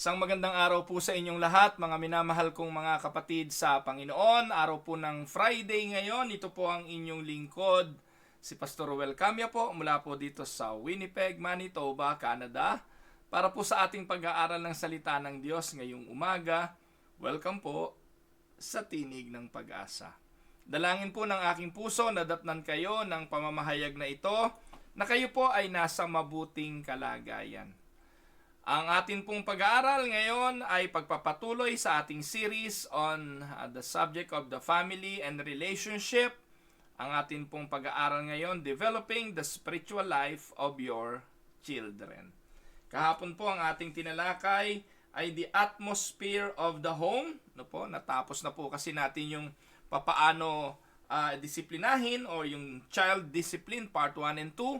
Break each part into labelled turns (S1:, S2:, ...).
S1: Isang magandang araw po sa inyong lahat, mga minamahal kong mga kapatid sa Panginoon. Araw po ng Friday ngayon. Ito po ang inyong lingkod, si Pastor Ruel Camia po, mula po dito sa Winnipeg, Manitoba, Canada. Para po sa ating pag-aaral ng salita ng Diyos ngayong umaga. Welcome po sa Tinig ng Pag-asa. Dalangin po ng aking puso na datnan kayo ng pamamahayag na ito, na kayo po ay nasa mabuting kalagayan. Ang atin pong pag-aaral ngayon ay pagpapatuloy sa ating series on the subject of the family and relationship. Ang atin pong pag-aaral ngayon, developing the spiritual life of your children. Kahapon po ang ating tinalakay ay the atmosphere of the home. Natapos na po kasi natin yung papaano disiplinahin o yung child discipline part 1 and 2.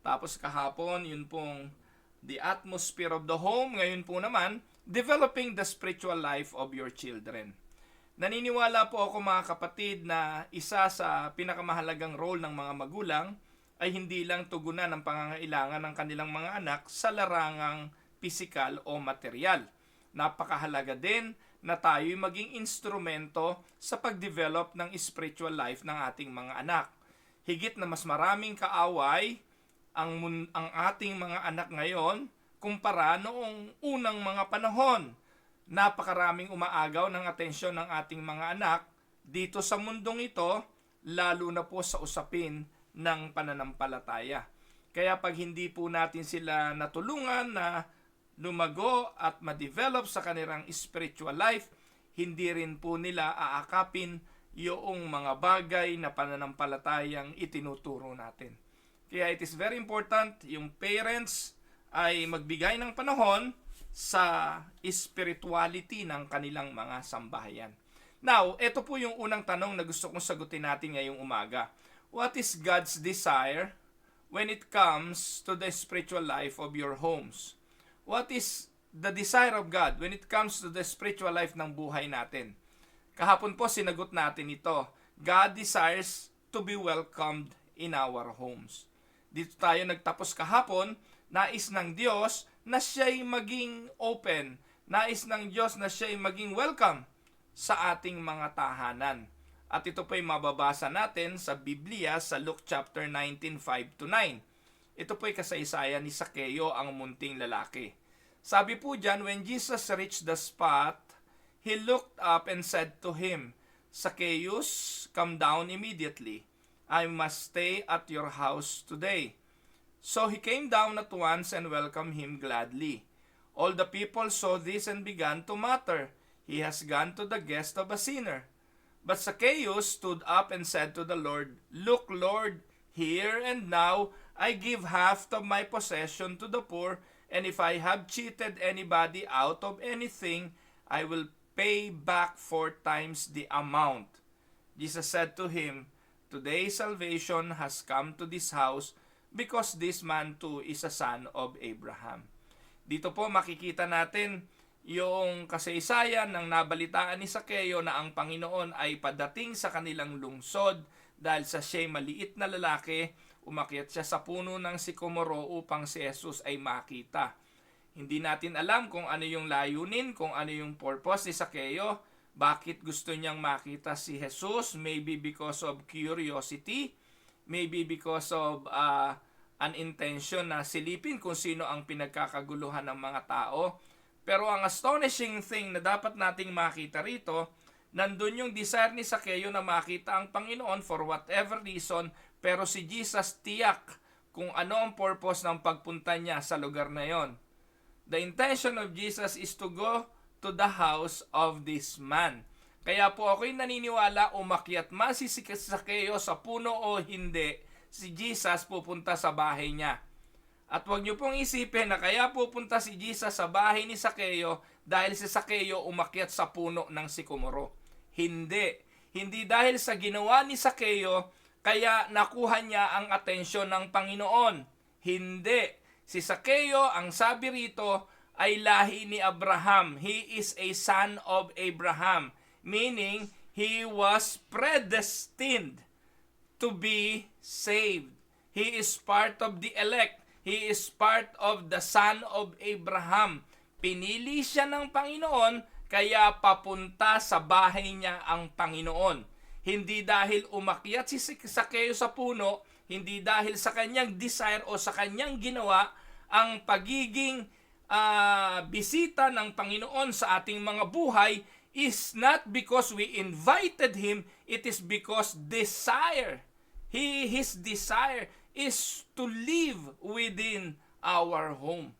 S1: Tapos kahapon yun pong the atmosphere of the home. Ngayon po naman, developing the spiritual life of your children. Naniniwala po ako mga kapatid na isa sa pinakamahalagang role ng mga magulang ay hindi lang tugunan ng pangangailangan ng kanilang mga anak sa larangang pisikal o material. Napakahalaga din na tayo'y maging instrumento sa pag-develop ng spiritual life ng ating mga anak. Higit na mas maraming kaaway ang ating mga anak ngayon kumpara noong unang mga panahon. Napakaraming umaagaw ng atensyon ng ating mga anak dito sa mundong ito, lalo na po sa usapin ng pananampalataya. Kaya pag hindi po natin sila natulungan na lumago at ma-develop sa kanilang spiritual life, hindi rin po nila aakapin yung mga bagay na pananampalatayang itinuturo natin. Kaya it is very important yung parents ay magbigay ng panahon sa spirituality ng kanilang mga sambahayan. Now, ito po yung unang tanong na gusto kong sagutin natin ngayong umaga. What is God's desire when it comes to the spiritual life of your homes? What is the desire of God when it comes to the spiritual life ng buhay natin? Kahapon po sinagot natin ito. God desires to be welcomed in our homes. Dito tayo nagtapos kahapon, nais ng Diyos na siya'y maging open, nais ng Diyos na siya'y maging welcome sa ating mga tahanan. At ito po'y mababasa natin sa Biblia sa Luke chapter 19, 5-9. Ito po'y kasaysayan ni Sakeo, ang munting lalaki. Sabi po dyan, when Jesus reached the spot, he looked up and said to him, Zacchaeus, come down immediately. I must stay at your house today. So he came down at once and welcomed him gladly. All the people saw this and began to mutter, He has gone to the guest of a sinner. But Zacchaeus stood up and said to the Lord, Look, Lord, here and now I give half of my possession to the poor, and if I have cheated anybody out of anything, I will pay back 4 times the amount. Jesus said to him, Today salvation has come to this house because this man too is a son of Abraham. Dito po makikita natin yung kasaysayan ng nabalitaan ni Sakeo na ang Panginoon ay padating sa kanilang lungsod dahil sa siya'y maliit na lalaki, umakyat siya sa puno ng sikomoro upang si Jesus ay makita. Hindi natin alam kung ano yung layunin, kung ano yung purpose ni Sakeo. Bakit gusto niyang makita si Jesus? Maybe because of curiosity, maybe because of an intention na silipin kung sino ang pinagkakaguluhan ng mga tao. Pero ang astonishing thing na dapat nating makita rito, nandun yung desire ni Sakeo na makita ang Panginoon for whatever reason, pero si Jesus tiyak kung ano ang purpose ng pagpunta niya sa lugar na yon. The intention of Jesus is to go to the house of this man. Kaya po ako'y naniniwala, umakyat man si Zacchaeus sa puno o hindi, si Jesus pupunta sa bahay niya. At huwag niyo pong isipin na kaya pupunta si Jesus sa bahay ni Zacchaeus dahil si Zacchaeus umakyat sa puno ng sikomoro. Hindi. Hindi dahil sa ginawa ni Zacchaeus kaya nakuha niya ang atensyon ng Panginoon. Hindi. Si Zacchaeus, ang sabi rito, ay lahi ni Abraham. He is a son of Abraham. Meaning, he was predestined to be saved. He is part of the elect. He is part of the son of Abraham. Pinili siya ng Panginoon, kaya papunta sa bahay niya ang Panginoon. Hindi dahil umakyat si Sakeo sa puno, hindi dahil sa kanyang desire o sa kanyang ginawa, ang pagiging bisita ng Panginoon sa ating mga buhay is not because we invited Him, it is because His desire is to live within our home.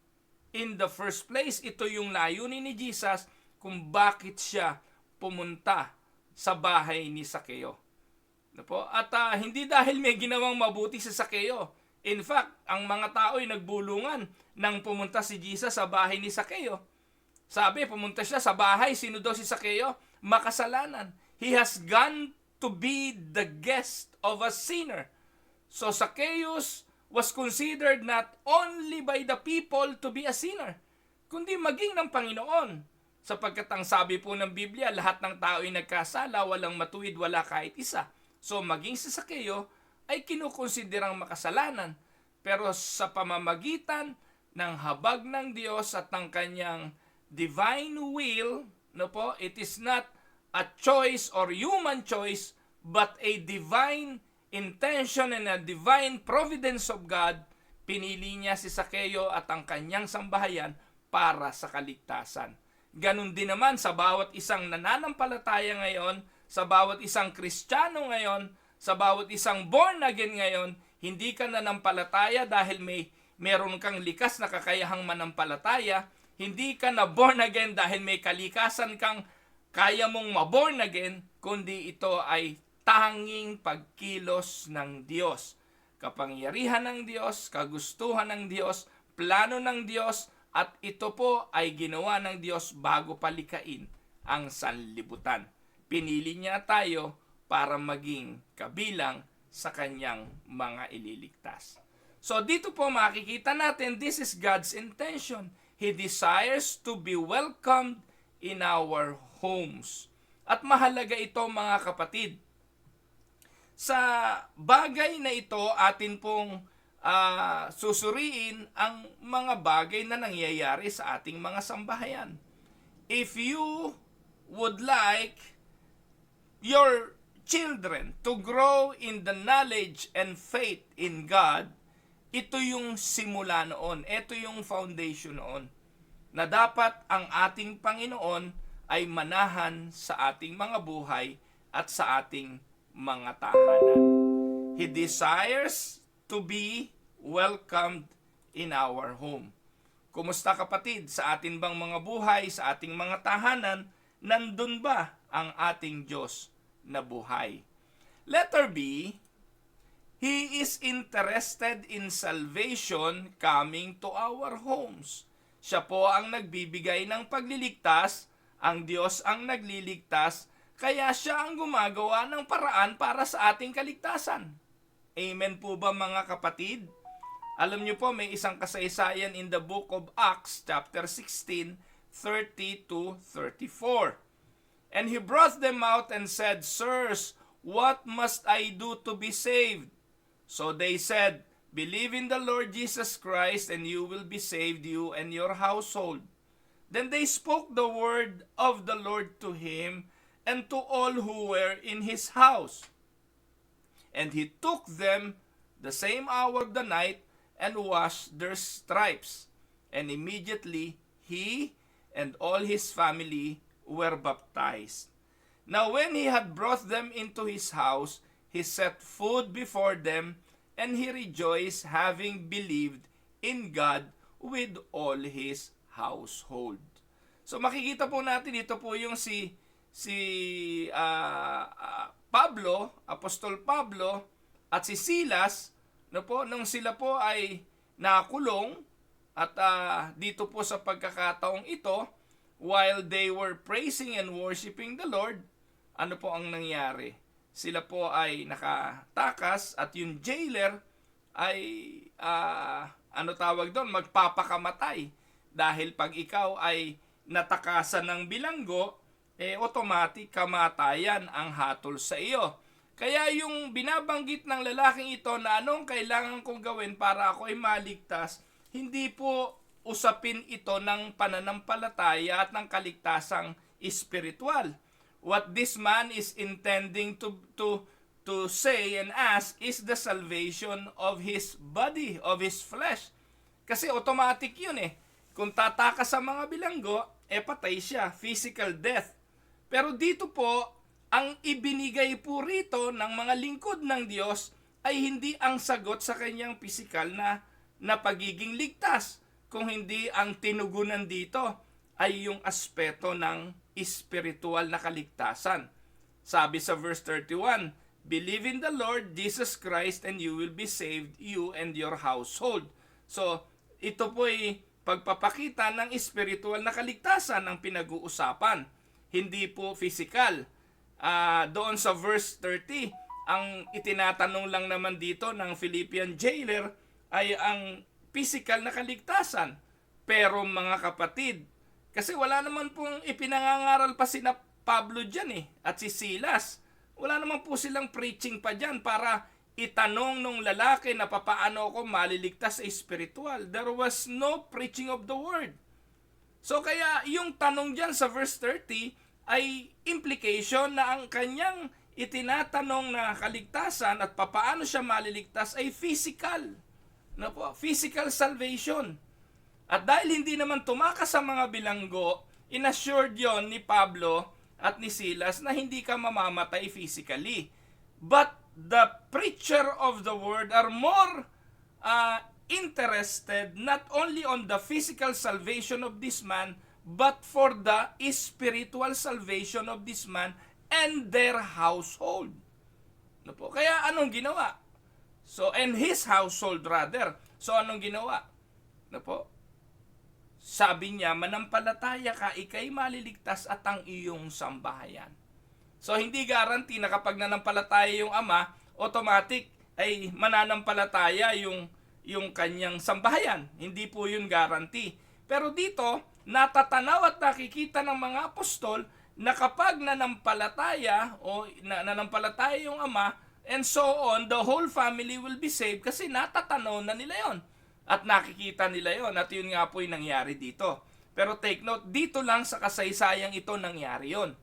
S1: In the first place, ito yung layunin ni Jesus kung bakit siya pumunta sa bahay ni Sakeo. At hindi dahil may ginawang mabuti si Sakeo. In fact, ang mga tao ay nagbulungan nang pumunta si Jesus sa bahay ni Sakeo. Sabi, pumunta siya sa bahay. Sino daw si Sakeo? Makasalanan. He has gone to be the guest of a sinner. So Zacchaeus was considered not only by the people to be a sinner, kundi maging ng Panginoon. Sapagkat ang sabi po ng Biblia, lahat ng tao ay nagkasala, walang matuwid, wala kahit isa. So maging si Zacchaeus ay kinukonsiderang makasalanan. Pero sa pamamagitan ng habag ng Diyos at ng kanyang divine will, it is not a choice or human choice, but a divine intention and a divine providence of God. Pinili niya si Zacchaeus at ang kanyang sambahayan para sa kaligtasan. Ganon din naman sa bawat isang nananampalataya ngayon, sa bawat isang Kristiyano ngayon, sa bawat isang born again ngayon. Hindi ka nanampalataya dahil meron kang likas na kakayahang manampalataya. Hindi ka na born again dahil may kalikasan kang kaya mong maborn again, kundi ito ay tanging pagkilos ng Diyos. Kapangyarihan ng Diyos, kagustuhan ng Diyos, plano ng Diyos, at ito po ay ginawa ng Diyos bago palikain ang sanlibutan. Pinili niya tayo para maging kabilang sa kanyang mga ililigtas. So dito po makikita natin, this is God's intention. He desires to be welcomed in our homes. At mahalaga ito mga kapatid. Sa bagay na ito, atin pong susuriin ang mga bagay na nangyayari sa ating mga sambahayan. If you would like your children to grow in the knowledge and faith in God, ito yung simula noon, ito yung foundation noon, na dapat ang ating Panginoon ay manahan sa ating mga buhay at sa ating mga tahanan. He desires to be welcomed in our home. Kumusta kapatid? Sa atin bang mga buhay, sa ating mga tahanan, nandun ba ang ating Diyos na buhay? Letter B, He is interested in salvation coming to our homes. Siya po ang nagbibigay ng pagliligtas, ang Diyos ang nagliligtas, kaya siya ang gumagawa ng paraan para sa ating kaligtasan. Amen po ba mga kapatid? Alam niyo po, may isang kasaysayan in the book of Acts, chapter 16, 30 to 34. And he brought them out and said, Sirs, what must I do to be saved? So they said, Believe in the Lord Jesus Christ, and you will be saved, you and your household. Then they spoke the word of the Lord to him and to all who were in his house. And he took them the same hour of the night and washed their stripes. And immediately he and all his family were baptized. Now when he had brought them into his house, he set food before them, and he rejoiced, having believed in God with all his household. So makikita po natin, ito po yung si Pablo, Apostol Pablo, at si Silas, nung sila po ay nakulong, at dito po sa pagkakataong ito, while they were praising and worshiping the Lord, ano po ang nangyari? Sila po ay nakatakas at yung jailer ay magpapakamatay. Dahil pag ikaw ay natakasan ng bilanggo, automatic kamatayan ang hatol sa iyo. Kaya yung binabanggit ng lalaking ito na anong kailangan kong gawin para ako ay maligtas, hindi po usapin ito ng pananampalataya at ng kaligtasang espiritual. What this man is intending to say and ask is the salvation of his body, of his flesh. Kasi automatic yun eh. Kung tatakas sa mga bilanggo, patay siya, physical death. Pero dito po, ang ibinigay po rito ng mga lingkod ng Diyos ay hindi ang sagot sa kanyang physical na pagiging ligtas. Kung hindi, ang tinugunan dito ay yung aspeto ng espiritual na kaligtasan. Sabi sa verse 31, "Believe in the Lord Jesus Christ and you will be saved, you and your household." So, ito po ay pagpapakita ng espiritual na kaligtasan ang pinag-uusapan. Hindi po physical. Doon sa verse 30, ang itinatanong lang naman dito ng Philippian jailer ay ang physical na kaligtasan. Pero mga kapatid, kasi wala naman pong ipinangangaral pa sina Pablo dyan at si Silas. Wala naman po silang preaching pa dyan para itanong nung lalaki na papaano ako maliligtas sa espiritual. There was no preaching of the word. So kaya yung tanong dyan sa verse 30 ay implication na ang kanyang itinatanong na kaligtasan at papaano siya maliligtas ay physical. Physical salvation. At dahil hindi naman tumakas sa mga bilanggo, inassured yon ni Pablo at ni Silas na hindi ka mamamatay physically. But the preacher of the word are more interested not only on the physical salvation of this man, but for the spiritual salvation of this man and their household. Kaya anong ginawa? So, and his household rather. So, anong ginawa? Sabi niya, manampalataya ka, ikay maliligtas at ang iyong sambahayan. So, hindi guarantee na kapag nanampalataya yung ama, automatic ay mananampalataya yung kanyang sambahayan. Hindi po yun guarantee. Pero dito, natatanaw at nakikita ng mga apostol na kapag nanampalataya o nanampalataya yung ama, and so on, the whole family will be saved kasi natatanaw na nila yon. At nakikita nila yon. At yun nga po yung nangyari dito. Pero take note, dito lang sa kasaysayang ito nangyari yon.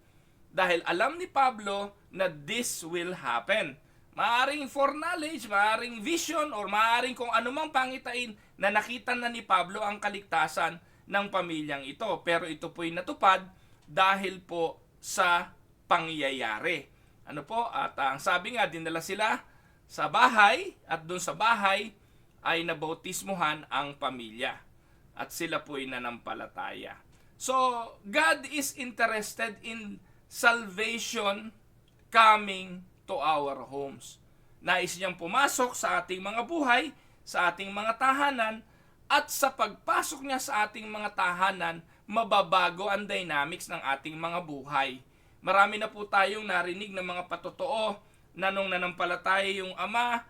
S1: Dahil alam ni Pablo na this will happen. Maaring foreknowledge, maaring vision, or maaring kung anumang pangitain na nakita na ni Pablo ang kaligtasan ng pamilyang ito. Pero ito po'y natupad dahil po sa pangyayari. At ang sabi nga, dinala sila sa bahay at doon sa bahay ay nabautismuhan ang pamilya at sila po'y nanampalataya. So, God is interested in salvation coming to our homes. Nais niyang pumasok sa ating mga buhay, sa ating mga tahanan, at sa pagpasok niya sa ating mga tahanan, mababago ang dynamics ng ating mga buhay. Marami na po tayong narinig ng mga patotoo na nung nanampalataya yung ama,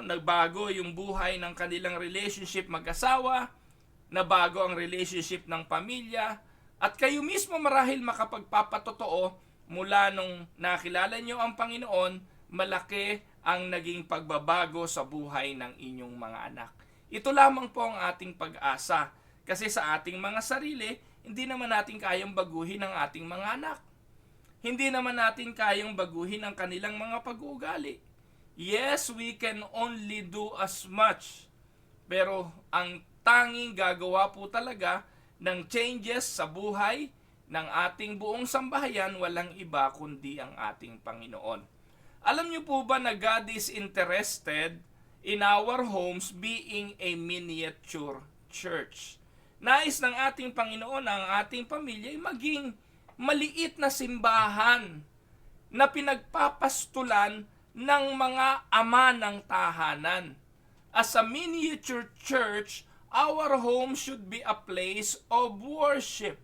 S1: nagbago yung buhay ng kanilang relationship mag-asawa, nabago ang relationship ng pamilya, at kayo mismo marahil makapagpapatotoo mula nung nakilala nyo ang Panginoon, malaki ang naging pagbabago sa buhay ng inyong mga anak. Ito lamang po ang ating pag-asa. Kasi sa ating mga sarili, hindi naman natin kayang baguhin ang ating mga anak. Hindi naman natin kayang baguhin ang kanilang mga pag-uugali. Yes, we can only do as much. Pero ang tanging gagawa po talaga ng changes sa buhay ng ating buong sambahayan, walang iba kundi ang ating Panginoon. Alam niyo po ba na God is interested in our homes being a miniature church? Nais ng ating Panginoon ang ating pamilya ay maging maliit na simbahan na pinagpapastulan ng mga ama ng tahanan. As a miniature church, our home should be a place of worship.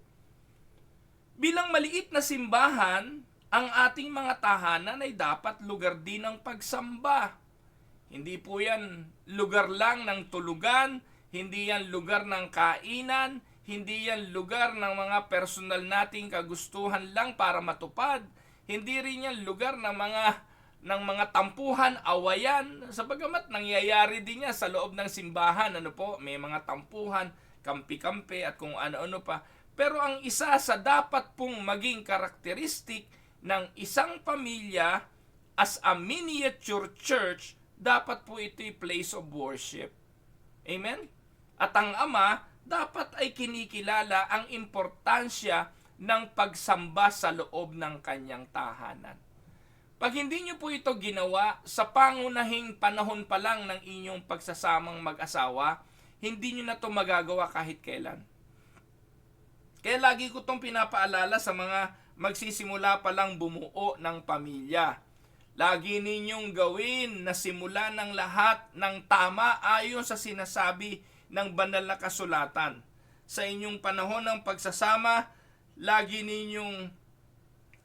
S1: Bilang maliit na simbahan, ang ating mga tahanan ay dapat lugar din ng pagsamba. Hindi po yan lugar lang ng tulugan, hindi yan lugar ng kainan, hindi yan lugar ng mga personal nating kagustuhan lang para matupad. Hindi rin yan lugar ng mga tampuhan, awayan. Sabagamat nangyayari din yan sa loob ng simbahan, may mga tampuhan. kampi-kampi at kung ano-ano pa. Pero ang isa sa dapat pong maging karakteristik ng isang pamilya as a miniature church, dapat po ito'y place of worship. Amen? At ang Ama, dapat ay kinikilala ang importansya ng pagsamba sa loob ng kanyang tahanan. Pag hindi nyo po ito ginawa sa pangunahing panahon pa lang ng inyong pagsasamang mag-asawa, hindi nyo na ito magagawa kahit kailan. Kaya lagi ko itong pinapaalala sa mga magsisimula pa lang bumuo ng pamilya. Lagi ninyong gawin na simula ng lahat ng tama ayon sa sinasabi ng banal na kasulatan. Sa inyong panahon ng pagsasama, lagi ninyong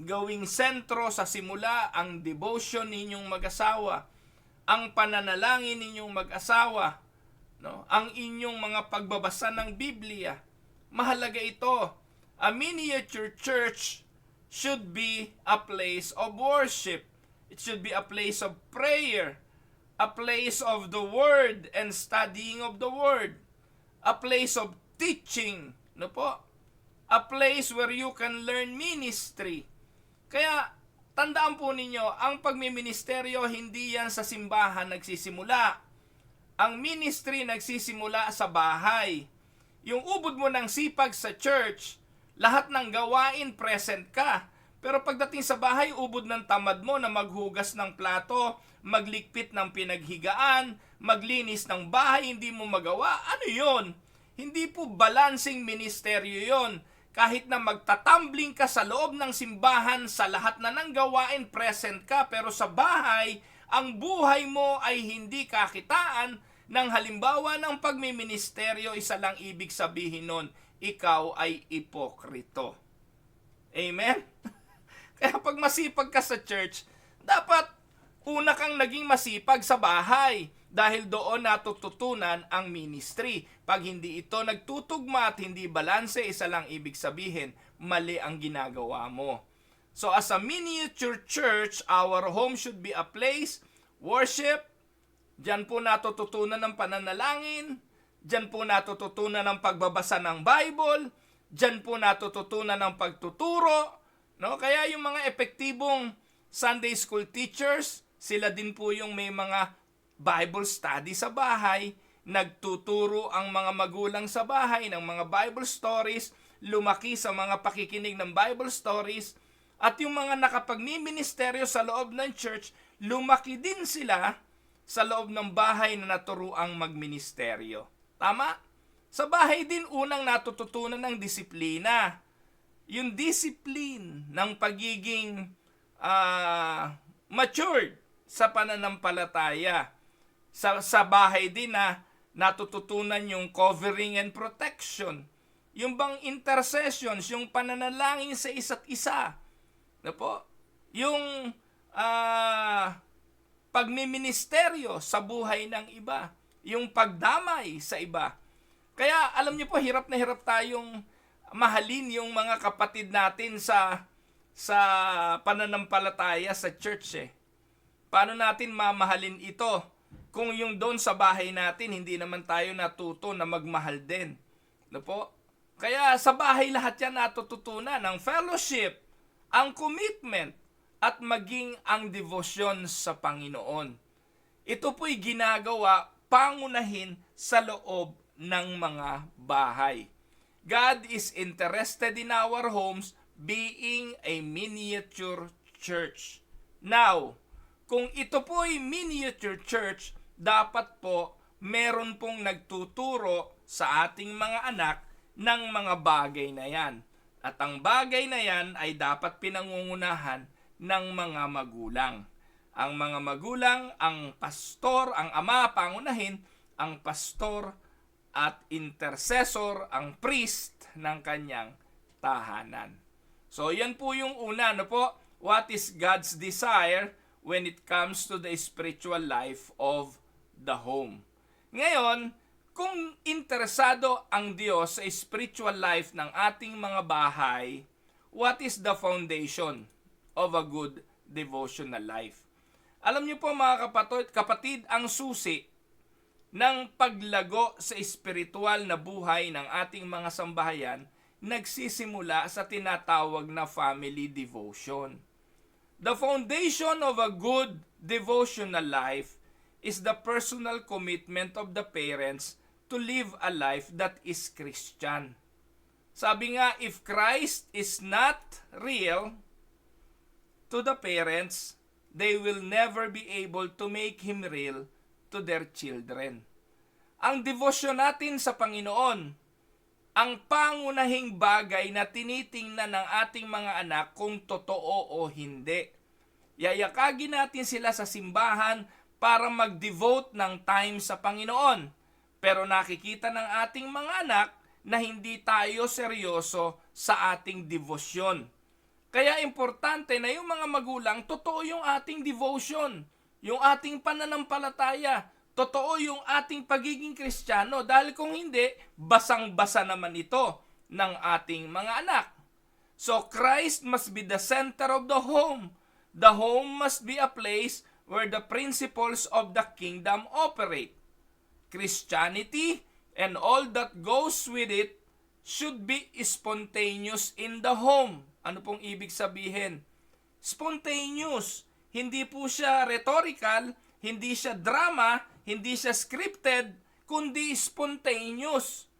S1: gawing sentro sa simula ang devotion ninyong mag-asawa, ang pananalangin ninyong mag-asawa, no? Ang inyong mga pagbabasa ng Biblia. Mahalaga ito. A miniature church should be a place of worship. It should be a place of prayer, a place of the Word and studying of the Word, a place of teaching, no po? A place where you can learn ministry. Kaya, tandaan po ninyo, ang pagmiministeryo hindi yan sa simbahan nagsisimula. Ang ministry nagsisimula sa bahay. Yung ubod mo ng sipag sa church, lahat ng gawain present ka. Pero pagdating sa bahay, ubod ng tamad mo na maghugas ng plato, maglikpit ng pinaghigaan, maglinis ng bahay, hindi mo magawa. Ano yon? Hindi po balancing ministeryo yon. Kahit na magtatambling ka sa loob ng simbahan, sa lahat na ng gawain present ka, pero sa bahay, ang buhay mo ay hindi kakitaan ng halimbawa ng pagmiministeryo, isa lang ibig sabihin nun, ikaw ay ipokrito. Amen? Kaya pag masipag ka sa church, dapat una kang naging masipag sa bahay dahil doon natututunan ang ministry. Pag hindi ito nagtutugma at hindi balanse, isa lang ibig sabihin, mali ang ginagawa mo. So as a miniature church, our home should be a place, worship, diyan po natututunan ng pananalangin, diyan po natututunan ng pagbabasa ng Bible, diyan po natututunan ng pagtuturo, no? Kaya yung mga epektibong Sunday school teachers, sila din po yung may mga Bible study sa bahay, nagtuturo ang mga magulang sa bahay ng mga Bible stories, lumaki sa mga pakikinig ng Bible stories, at yung mga nakapagmiministeryo sa loob ng church, lumaki din sila sa loob ng bahay na naturuang magministeryo. Tama? Sa bahay din unang natututunan ng disiplina. Yung discipline ng pagiging matured sa pananampalataya. Sa bahay din na natututunan yung covering and protection. Yung bang intercessions, yung pananalangin sa isa't isa. No po? Yung pagmiministeryo sa buhay ng iba. Yung pagdamay sa iba. Kaya alam niyo po, hirap na hirap tayong mahalin yung mga kapatid natin sa pananampalataya sa church eh. Paano natin mamahalin ito kung yung doon sa bahay natin hindi naman tayo natuto na magmahal din? No po? Kaya sa bahay lahat yan natututunan, ang fellowship, ang commitment, at maging ang devotion sa Panginoon. Ito po'y ginagawa pangunahin sa loob ng mga bahay. God is interested in our homes being a miniature church. Now, kung ito po'y miniature church, dapat po meron pong nagtuturo sa ating mga anak ng mga bagay na yan. At ang bagay na yan ay dapat pinangungunahan ng mga magulang. Ang mga magulang, ang pastor, ang ama, pangunahin, ang pastor at intercessor, ang priest ng kanyang tahanan. So yan po yung una, no po? What is God's desire when it comes to the spiritual life of the home? Ngayon, kung interesado ang Diyos sa spiritual life ng ating mga bahay, what is the foundation of a good devotional life? Alam niyo po mga kapatid, ang susi ng paglago sa espiritual na buhay ng ating mga sambahayan nagsisimula sa tinatawag na family devotion. The foundation of a good devotional life is the personal commitment of the parents to live a life that is Christian. Sabi nga, if Christ is not real to the parents, they will never be able to make Him real to their children. Ang devosyon natin sa Panginoon, ang pangunahing bagay na tinitingnan ng ating mga anak kung totoo o hindi. Yayakagin natin sila sa simbahan para mag-devote ng time sa Panginoon. Pero nakikita ng ating mga anak na hindi tayo seryoso sa ating devosyon. Kaya importante na yung mga magulang, totoo yung ating devotion, yung ating pananampalataya, totoo yung ating pagiging Kristiyano, dahil kung hindi, basang-basa naman ito ng ating mga anak. So Christ must be the center of the home. The home must be a place where the principles of the kingdom operate. Christianity and all that goes with it should be spontaneous in the home. Ano pong ibig sabihin? Spontaneous. Hindi po siya rhetorical, hindi siya drama, hindi siya scripted, kundi spontaneous.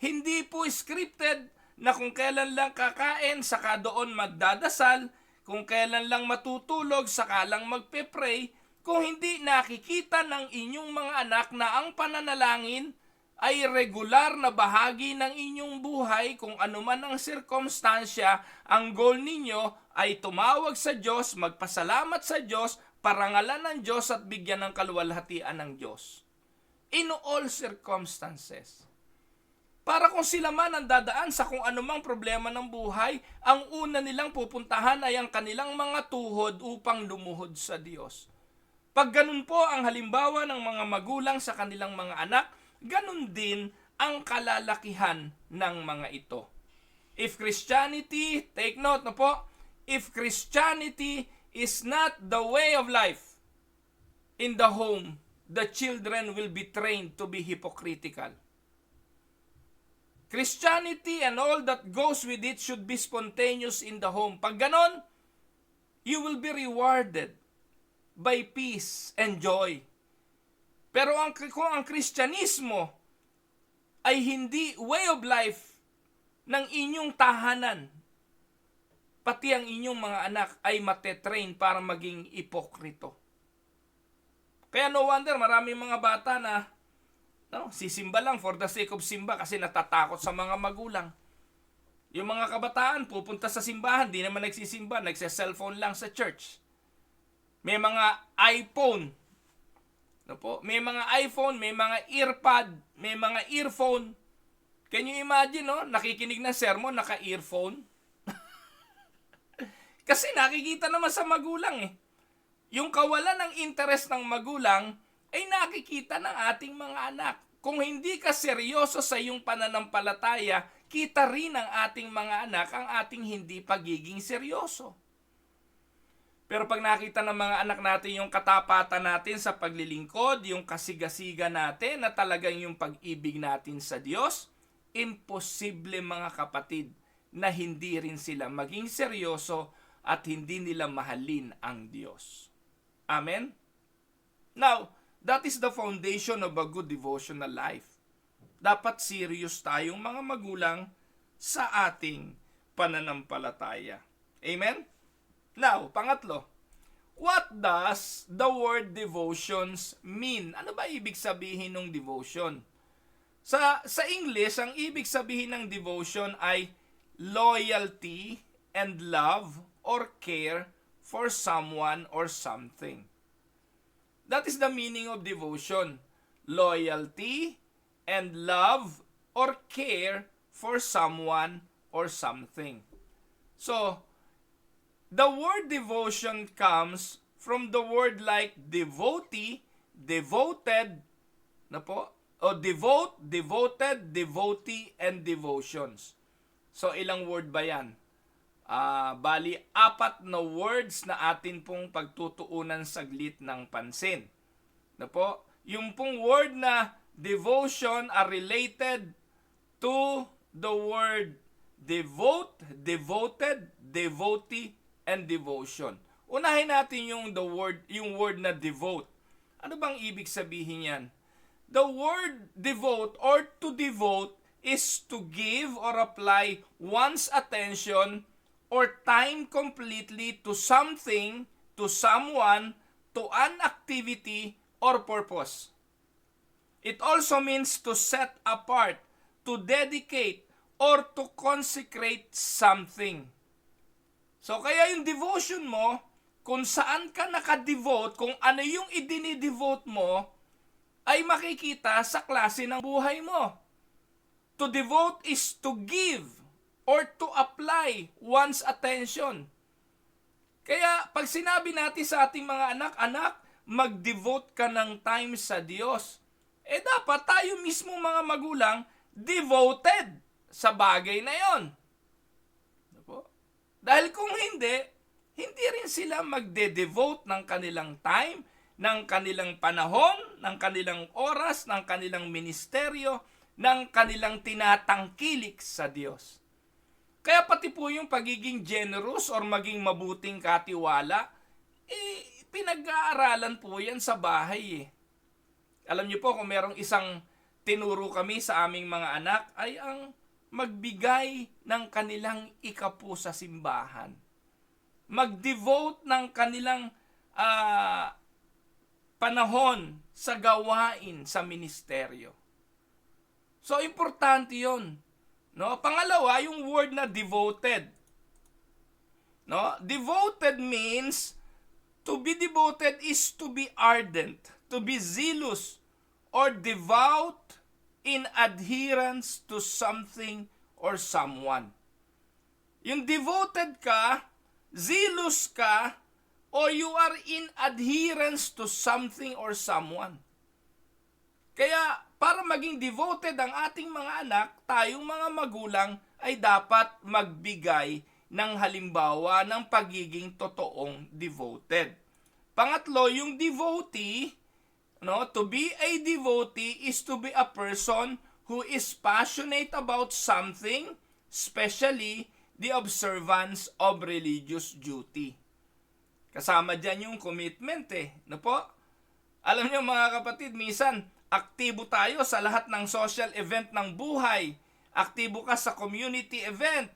S1: Hindi po scripted na kung kailan lang kakain, saka doon magdadasal, kung kailan lang matutulog, saka lang magpe-pray, kung hindi nakikita ng inyong mga anak na ang pananalangin ay regular na bahagi ng inyong buhay, kung anuman ang sirkumstansya, ang goal ninyo ay tumawag sa Diyos, magpasalamat sa Diyos, parangalan ng Diyos at bigyan ng kaluwalhatian ng Diyos. In all circumstances. Para kung sila man ang dadaan sa kung anumang problema ng buhay, ang una nilang pupuntahan ay ang kanilang mga tuhod upang lumuhod sa Diyos. Pag ganun po ang halimbawa ng mga magulang sa kanilang mga anak, ganun din ang kalalakihan ng mga ito. If Christianity, take note na po, if Christianity is not the way of life in the home, the children will be trained to be hypocritical. Christianity and all that goes with it should be spontaneous in the home. Pag ganon, you will be rewarded by peace and joy. Pero kung ang Kristyanismo ay hindi way of life ng inyong tahanan, pati ang inyong mga anak ay matetrain para maging ipokrito. Kaya no wonder maraming mga bata na sisimba lang for the sake of simba kasi natatakot sa mga magulang. Yung mga kabataan pupunta sa simbahan, di naman nagsisimba, nagse-cellphone lang sa church. May mga iPhone, may mga iPhone, may mga earpod, may mga earphone. Can you imagine, nakikinig ng sermon, naka-earphone? Kasi nakikita naman sa magulang Yung kawalan ng interest ng magulang ay nakikita ng ating mga anak. Kung hindi ka seryoso sa iyong pananampalataya, kita rin ng ating mga anak ang ating hindi pagiging seryoso. Pero pag nakita ng mga anak natin yung katapatan natin sa paglilingkod, yung kasigasiga natin na talagang yung pag-ibig natin sa Diyos, imposible mga kapatid na hindi rin sila maging seryoso at hindi nila mahalin ang Diyos. Amen? Now, that is the foundation of a good devotional life. Dapat serious tayong mga magulang sa ating pananampalataya. Amen? Now, pangatlo, what does the word devotions mean? Ano ba ibig sabihin ng devotion? Sa English, ang ibig sabihin ng devotion ay loyalty and love or care for someone or something. That is the meaning of devotion. Loyalty and love or care for someone or something. So, the word devotion comes from the word like devotee, devoted, o devote, devoted, devotee, and devotions. So, ilang word ba yan? Bali, 4 na words na atin pong pagtutuunan saglit ng pansin. yung pong word na devotion are related to the word devote, devoted, devotee, and devotion. Unahin natin yung word na devote. Ano bang ibig sabihin yan? The word devote or to devote is to give or apply one's attention or time completely to something, to someone, to an activity or purpose. It also means to set apart, to dedicate, or to consecrate something. So kaya yung devotion mo, kung saan ka nakadevote, kung ano yung idinidevote mo, ay makikita sa klase ng buhay mo. To devote is to give or to apply one's attention. Kaya pag sinabi natin sa ating mga anak, mag-devote ka ng time sa Diyos, dapat tayo mismo mga magulang devoted sa bagay na yon. Dahil kung hindi rin sila magde-devote ng kanilang time, ng kanilang panahon, ng kanilang oras, ng kanilang ministeryo, ng kanilang tinatangkilik sa Diyos. Kaya pati po yung pagiging generous or maging mabuting katiwala, pinag-aaralan po yan sa bahay. Alam niyo po, kung merong isang tinuro kami sa aming mga anak, ay ang magbigay ng kanilang ikapu sa simbahan. Mag-devote ng kanilang panahon sa gawain sa ministeryo. So, importante yun. No? Pangalawa, yung word na devoted. No? Devoted means, to be devoted is to be ardent, to be zealous, or devout in adherence to something or someone. Yung devoted ka, zealous ka, or you are in adherence to something or someone. Kaya, para maging devoted ang ating mga anak, tayong mga magulang ay dapat magbigay ng halimbawa ng pagiging totoong devoted. Pangatlo, yung devotee, to be a devotee is to be a person who is passionate about something, especially the observance of religious duty. Kasama dyan yung commitment no po? Alam niyo mga kapatid, minsan aktibo tayo sa lahat ng social event ng buhay. Aktibo ka sa community event.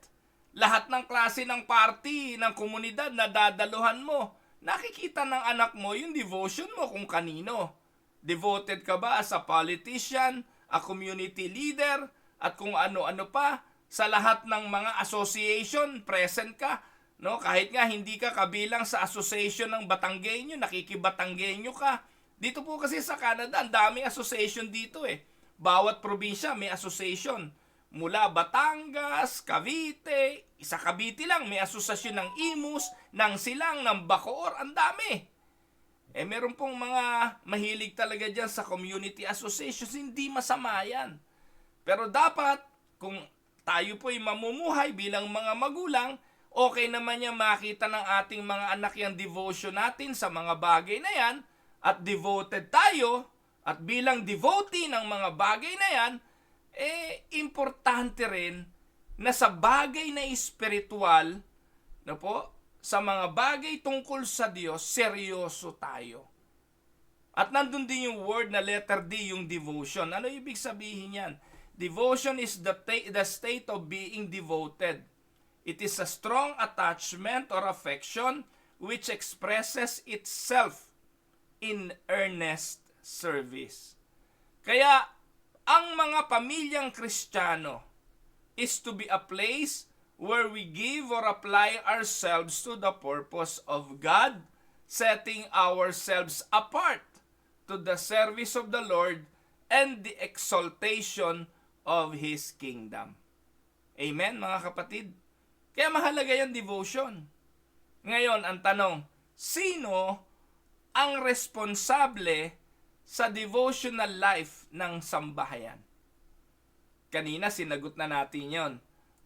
S1: Lahat ng klase ng party, ng komunidad na dadaluhan mo. Nakikita ng anak mo yung devotion mo kung kanino. Devoted ka ba as a politician, a community leader, at kung ano-ano pa? Sa lahat ng mga association, present ka. No? Kahit nga hindi ka kabilang sa association ng Batanggenyo, nakikibatanggenyo ka. Dito po kasi sa Canada, ang daming association dito Bawat probinsya may association. Mula Batangas, Cavite, sa Cavite lang may asosasyon ng Imus, ng Silang, ng Bacoor, ang dami. Meron pong mga mahilig talaga dyan sa community associations, hindi masama yan. Pero dapat, kung tayo po'y mamumuhay bilang mga magulang, okay naman yan makita ng ating mga anak yung devotion natin sa mga bagay na yan, at devoted tayo, at bilang devotee ng mga bagay na yan, importante rin na sa bagay na espiritual, sa mga bagay tungkol sa Diyos, seryoso tayo. At nandun din yung word na letter D, yung devotion. Ano ibig sabihin yan? Devotion is the state of being devoted. It is a strong attachment or affection which expresses itself in earnest service. Kaya, ang mga pamilyang Kristiyano is to be a place where we give or apply ourselves to the purpose of God, setting ourselves apart to the service of the Lord and the exaltation of His kingdom. Amen, mga kapatid? Kaya mahalaga yung devotion. Ngayon, ang tanong, sino ang responsable sa devotional life ng sambahayan? Kanina, sinagot na natin yon.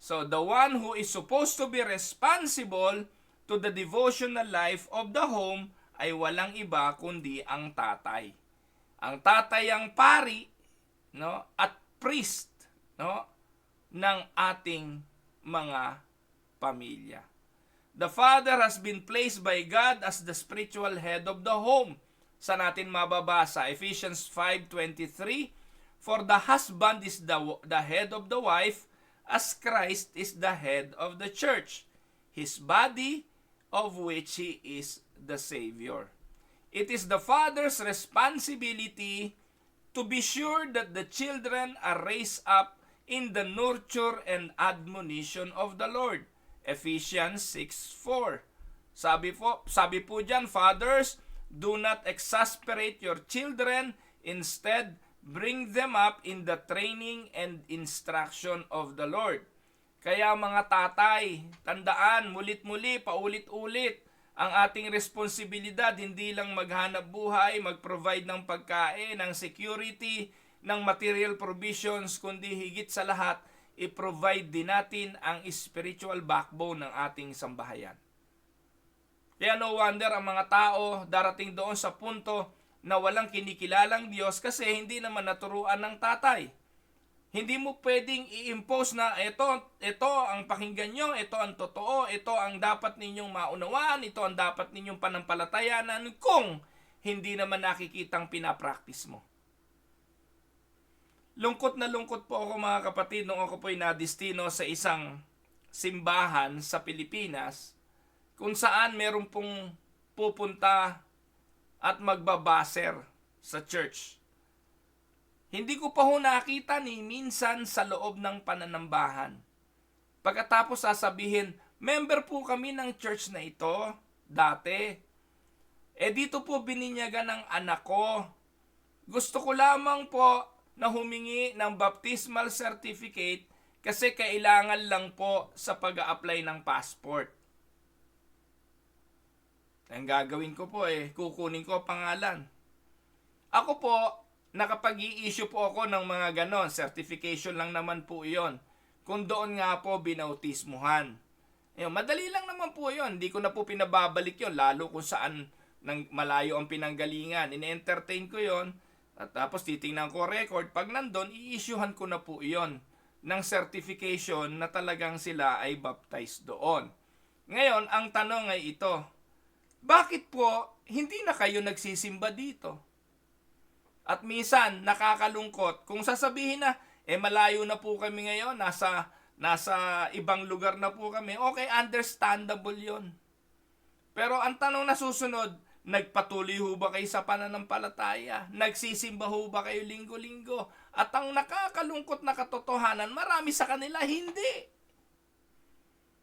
S1: So, the one who is supposed to be responsible to the devotional life of the home ay walang iba kundi ang tatay. Ang tatay ang pari, no, at priest, no, ng ating mga pamilya. The father has been placed by God as the spiritual head of the home. Sa natin mababasa, Ephesians 5:23, for the husband is the head of the wife, as Christ is the head of the church, his body, of which he is the Savior. It is the father's responsibility to be sure that the children are raised up in the nurture and admonition of the Lord. Ephesians 6:4. Sabi po diyan, fathers, do not exasperate your children, instead bring them up in the training and instruction of the Lord. Kaya mga tatay, tandaan, mulit-muli, paulit-ulit, ang ating responsibilidad, hindi lang maghanap buhay, mag-provide ng pagkain, ng security, ng material provisions, kundi higit sa lahat, i-provide din natin ang spiritual backbone ng ating sambahayan. Kaya no wonder ang mga tao darating doon sa punto na walang kinikilalang Diyos kasi hindi naman naturuan ng tatay. Hindi mo pwedeng i-impose na ito ang pakinggan nyo, ito ang totoo, ito ang dapat ninyong maunawaan, ito ang dapat ninyong panampalatayanan kung hindi naman nakikitang pinapractice mo. Lungkot na lungkot po ako mga kapatid nung ako po'y nadistino sa isang simbahan sa Pilipinas kung saan meron pong pupunta at magbabaser sa church. Hindi ko pa ho nakita ni minsan sa loob ng pananambahan. Pagkatapos sasabihin, member po kami ng church na ito dati. Dito po bininyagan ng anak ko. Gusto ko lamang po na humingi ng baptismal certificate kasi kailangan lang po sa pag-a-apply ng passport. Ang gagawin ko po kukunin ko pangalan. Ako po, nakapag-i-issue po ako ng mga ganon. Certification lang naman po iyon. Kung doon nga po binautismuhan. Madali lang naman po iyon. Hindi ko na po pinababalik yon, lalo kung saan malayo ang pinanggalingan. Ine-entertain ko yon. At tapos titingnan ko record. Pag nandun, i-issuehan ko na po iyon ng certification na talagang sila ay baptized doon. Ngayon, ang tanong ay ito. Bakit po hindi na kayo nagsisimba dito? At minsan, nakakalungkot. Kung sasabihin na, malayo na po kami ngayon, nasa ibang lugar na po kami, okay, understandable yon. Pero ang tanong na susunod, nagpatuloy ho ba kayo sa pananampalataya? Nagsisimba ho ba kayo linggo-linggo? At ang nakakalungkot na katotohanan, marami sa kanila hindi.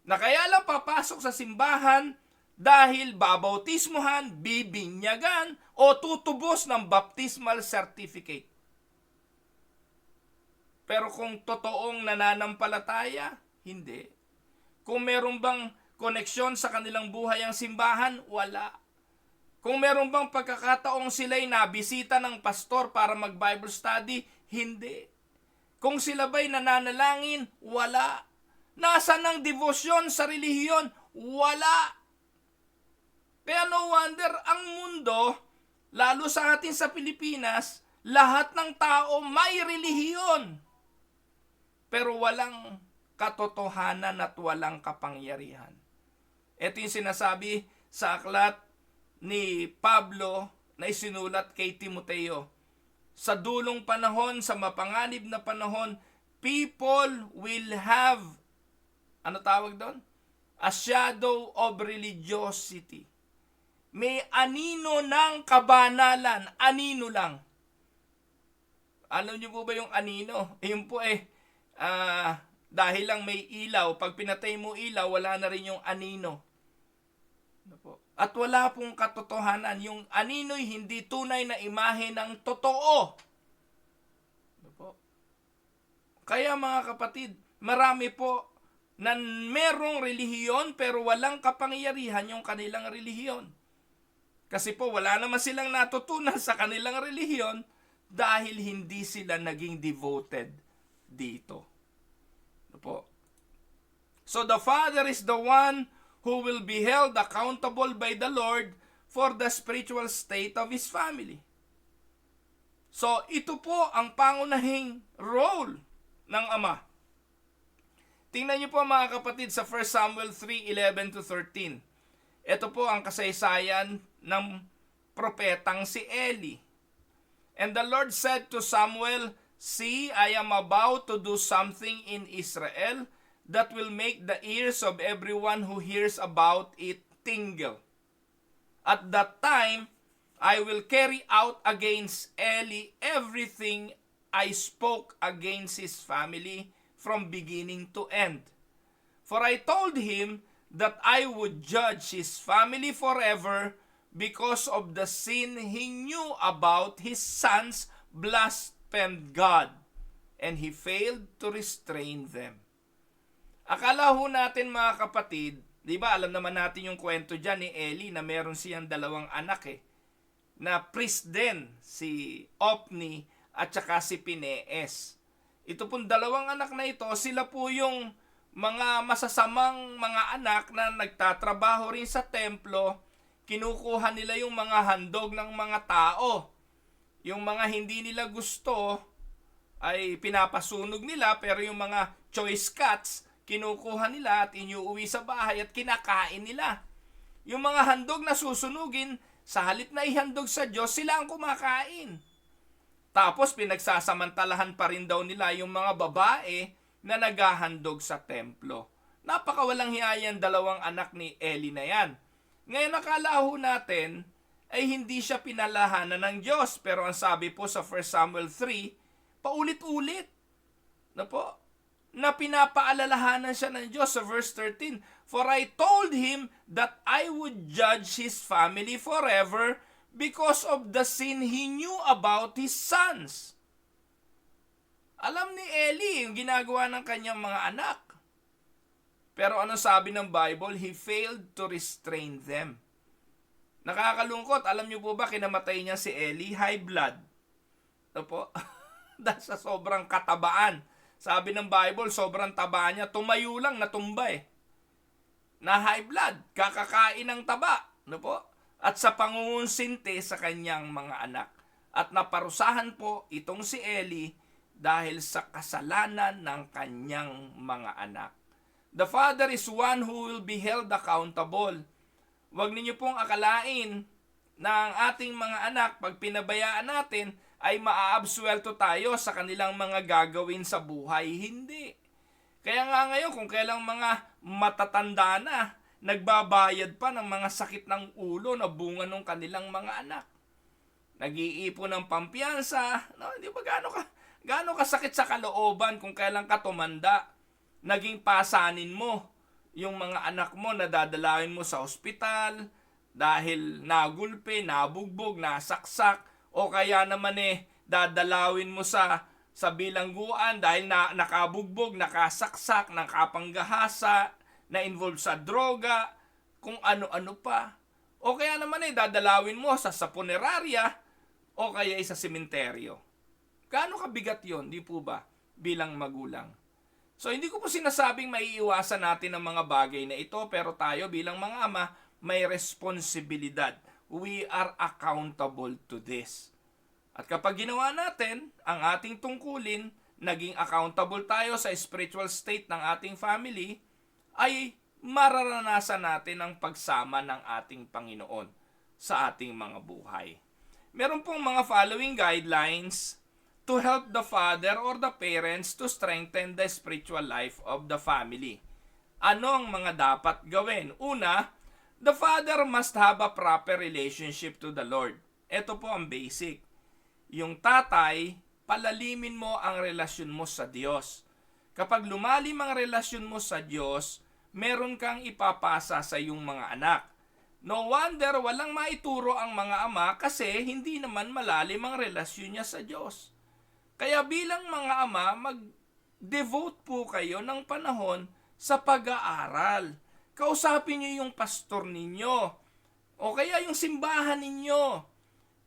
S1: Na kaya lang papasok sa simbahan dahil babautismuhan, bibinyagan, o tutubos ng baptismal certificate. Pero kung totoong nananampalataya, hindi. Kung meron bang koneksyon sa kanilang buhay ang simbahan, wala. Kung meron bang pagkakataong sila'y nabisita ng pastor para mag-Bible study, hindi. Kung sila ba'y nananalangin, wala. Nasaan ang devosyon sa relihiyon? Wala. Kaya no wonder ang mundo, lalo sa atin sa Pilipinas, lahat ng tao may relihiyon. Pero walang katotohanan at walang kapangyarihan. Ito yung sinasabi sa aklat ni Pablo na isinulat kay Timoteo. Sa dulong panahon, sa mapanganib na panahon, people will have, ano tawag doon? A shadow of religiosity. May anino ng kabanalan. Anino lang. Alam niyo po ba yung anino? Yun po dahil lang may ilaw, pag pinatay mo ilaw, wala na rin yung anino. At wala pong katotohanan. Yung anino'y hindi tunay na imahe ng totoo. Kaya mga kapatid, marami po na merong relihiyon pero walang kapangyarihan yung kanilang relihiyon. Kasi po wala naman silang natutunan sa kanilang relihiyon dahil hindi sila naging devoted dito. So the father is the one who will be held accountable by the Lord for the spiritual state of his family. So, ito po ang pangunahing role ng Ama. Tingnan niyo po mga kapatid sa 1 Samuel 3:11-13. Ito po ang kasaysayan ng propetang si Eli. And the Lord said to Samuel, "See, I am about to do something in Israel that will make the ears of everyone who hears about it tingle. At that time, I will carry out against Eli everything I spoke against his family from beginning to end. For I told him that I would judge his family forever because of the sin he knew about his sons blasphemed God, and he failed to restrain them." Akala ho natin mga kapatid, di ba alam naman natin yung kwento dyan ni Eli na meron siyang dalawang anak na priest din, si Opni at saka si Pinees. Ito pong dalawang anak na ito, sila po yung mga masasamang mga anak na nagtatrabaho rin sa templo, kinukuha nila yung mga handog ng mga tao. Yung mga hindi nila gusto ay pinapasunog nila, pero yung mga choice cuts, kinukuha nila at inuuwi sa bahay at kinakain nila. Yung mga handog na susunugin, sa halip na ihandog sa Diyos, sila ang kumakain. Tapos pinagsasamantalahan pa rin daw nila yung mga babae na naghahandog sa templo. Napakawalang hiya yan dalawang anak ni Eli na yan. Ngayon nakala ho natin ay hindi siya pinalahanan ng Diyos. Pero ang sabi po sa 1 Samuel 3, paulit-ulit na pinapaalalahanan siya ng Diyos sa verse 13. For I told him that I would judge his family forever because of the sin he knew about his sons. Alam ni Eli yung ginagawa ng kanyang mga anak. Pero ano sabi ng Bible? He failed to restrain them. Nakakalungkot. Alam niyo po ba kinamatay niya si Eli? High blood. Dahil sa sobrang katabaan. Sabi ng Bible, sobrang taba niya. Tumayo lang, natumba na high blood, kakakain ng taba, at sa pangungunsinte sa kanyang mga anak. At naparusahan po itong si Eli dahil sa kasalanan ng kanyang mga anak. The father is one who will be held accountable. Huwag ninyo pong akalain na ang ating mga anak, pag pinabayaan natin, ay maaabsuelto tayo sa kanilang mga gagawin sa buhay. Hindi. Kaya nga ngayon, kung kailang mga matatanda na, nagbabayad pa ng mga sakit ng ulo na bunga ng kanilang mga anak. Nag-iipon ng pampiyansa. Hindi ba gaano ka sakit sa kalooban kung kailang ka tumanda, naging pasanin mo yung mga anak mo na dadalawin mo sa ospital dahil nagulpe, nabugbog, nasaksak, o kaya naman dadalawin mo sa bilangguan dahil nakabugbog, nakasaksak, nakapanggahasa, na-involve sa droga, kung ano-ano pa. O kaya naman dadalawin mo sa punerarya o kaya sa sementeryo. Gaano kabigat yon, di po ba, bilang magulang? So hindi ko po sinasabing maiiwasan natin ang mga bagay na ito, pero tayo bilang mga ama, may responsibilidad. We are accountable to this. At kapag ginawa natin ang ating tungkulin, naging accountable tayo sa spiritual state ng ating family, ay mararanasan natin ang pagsama ng ating Panginoon sa ating mga buhay. Meron pong mga following guidelines to help the father or the parents to strengthen the spiritual life of the family. Ano ang mga dapat gawin? Una, the father must have a proper relationship to the Lord. Ito po ang basic. Yung tatay, palalimin mo ang relasyon mo sa Diyos. Kapag lumalim ang relasyon mo sa Diyos, meron kang ipapasa sa iyong mga anak. No wonder walang maituro ang mga ama kasi hindi naman malalim ang relasyon niya sa Diyos. Kaya bilang mga ama, mag-devote po kayo ng panahon sa pag-aaral. Kausapin niyo yung pastor ninyo o kaya yung simbahan ninyo.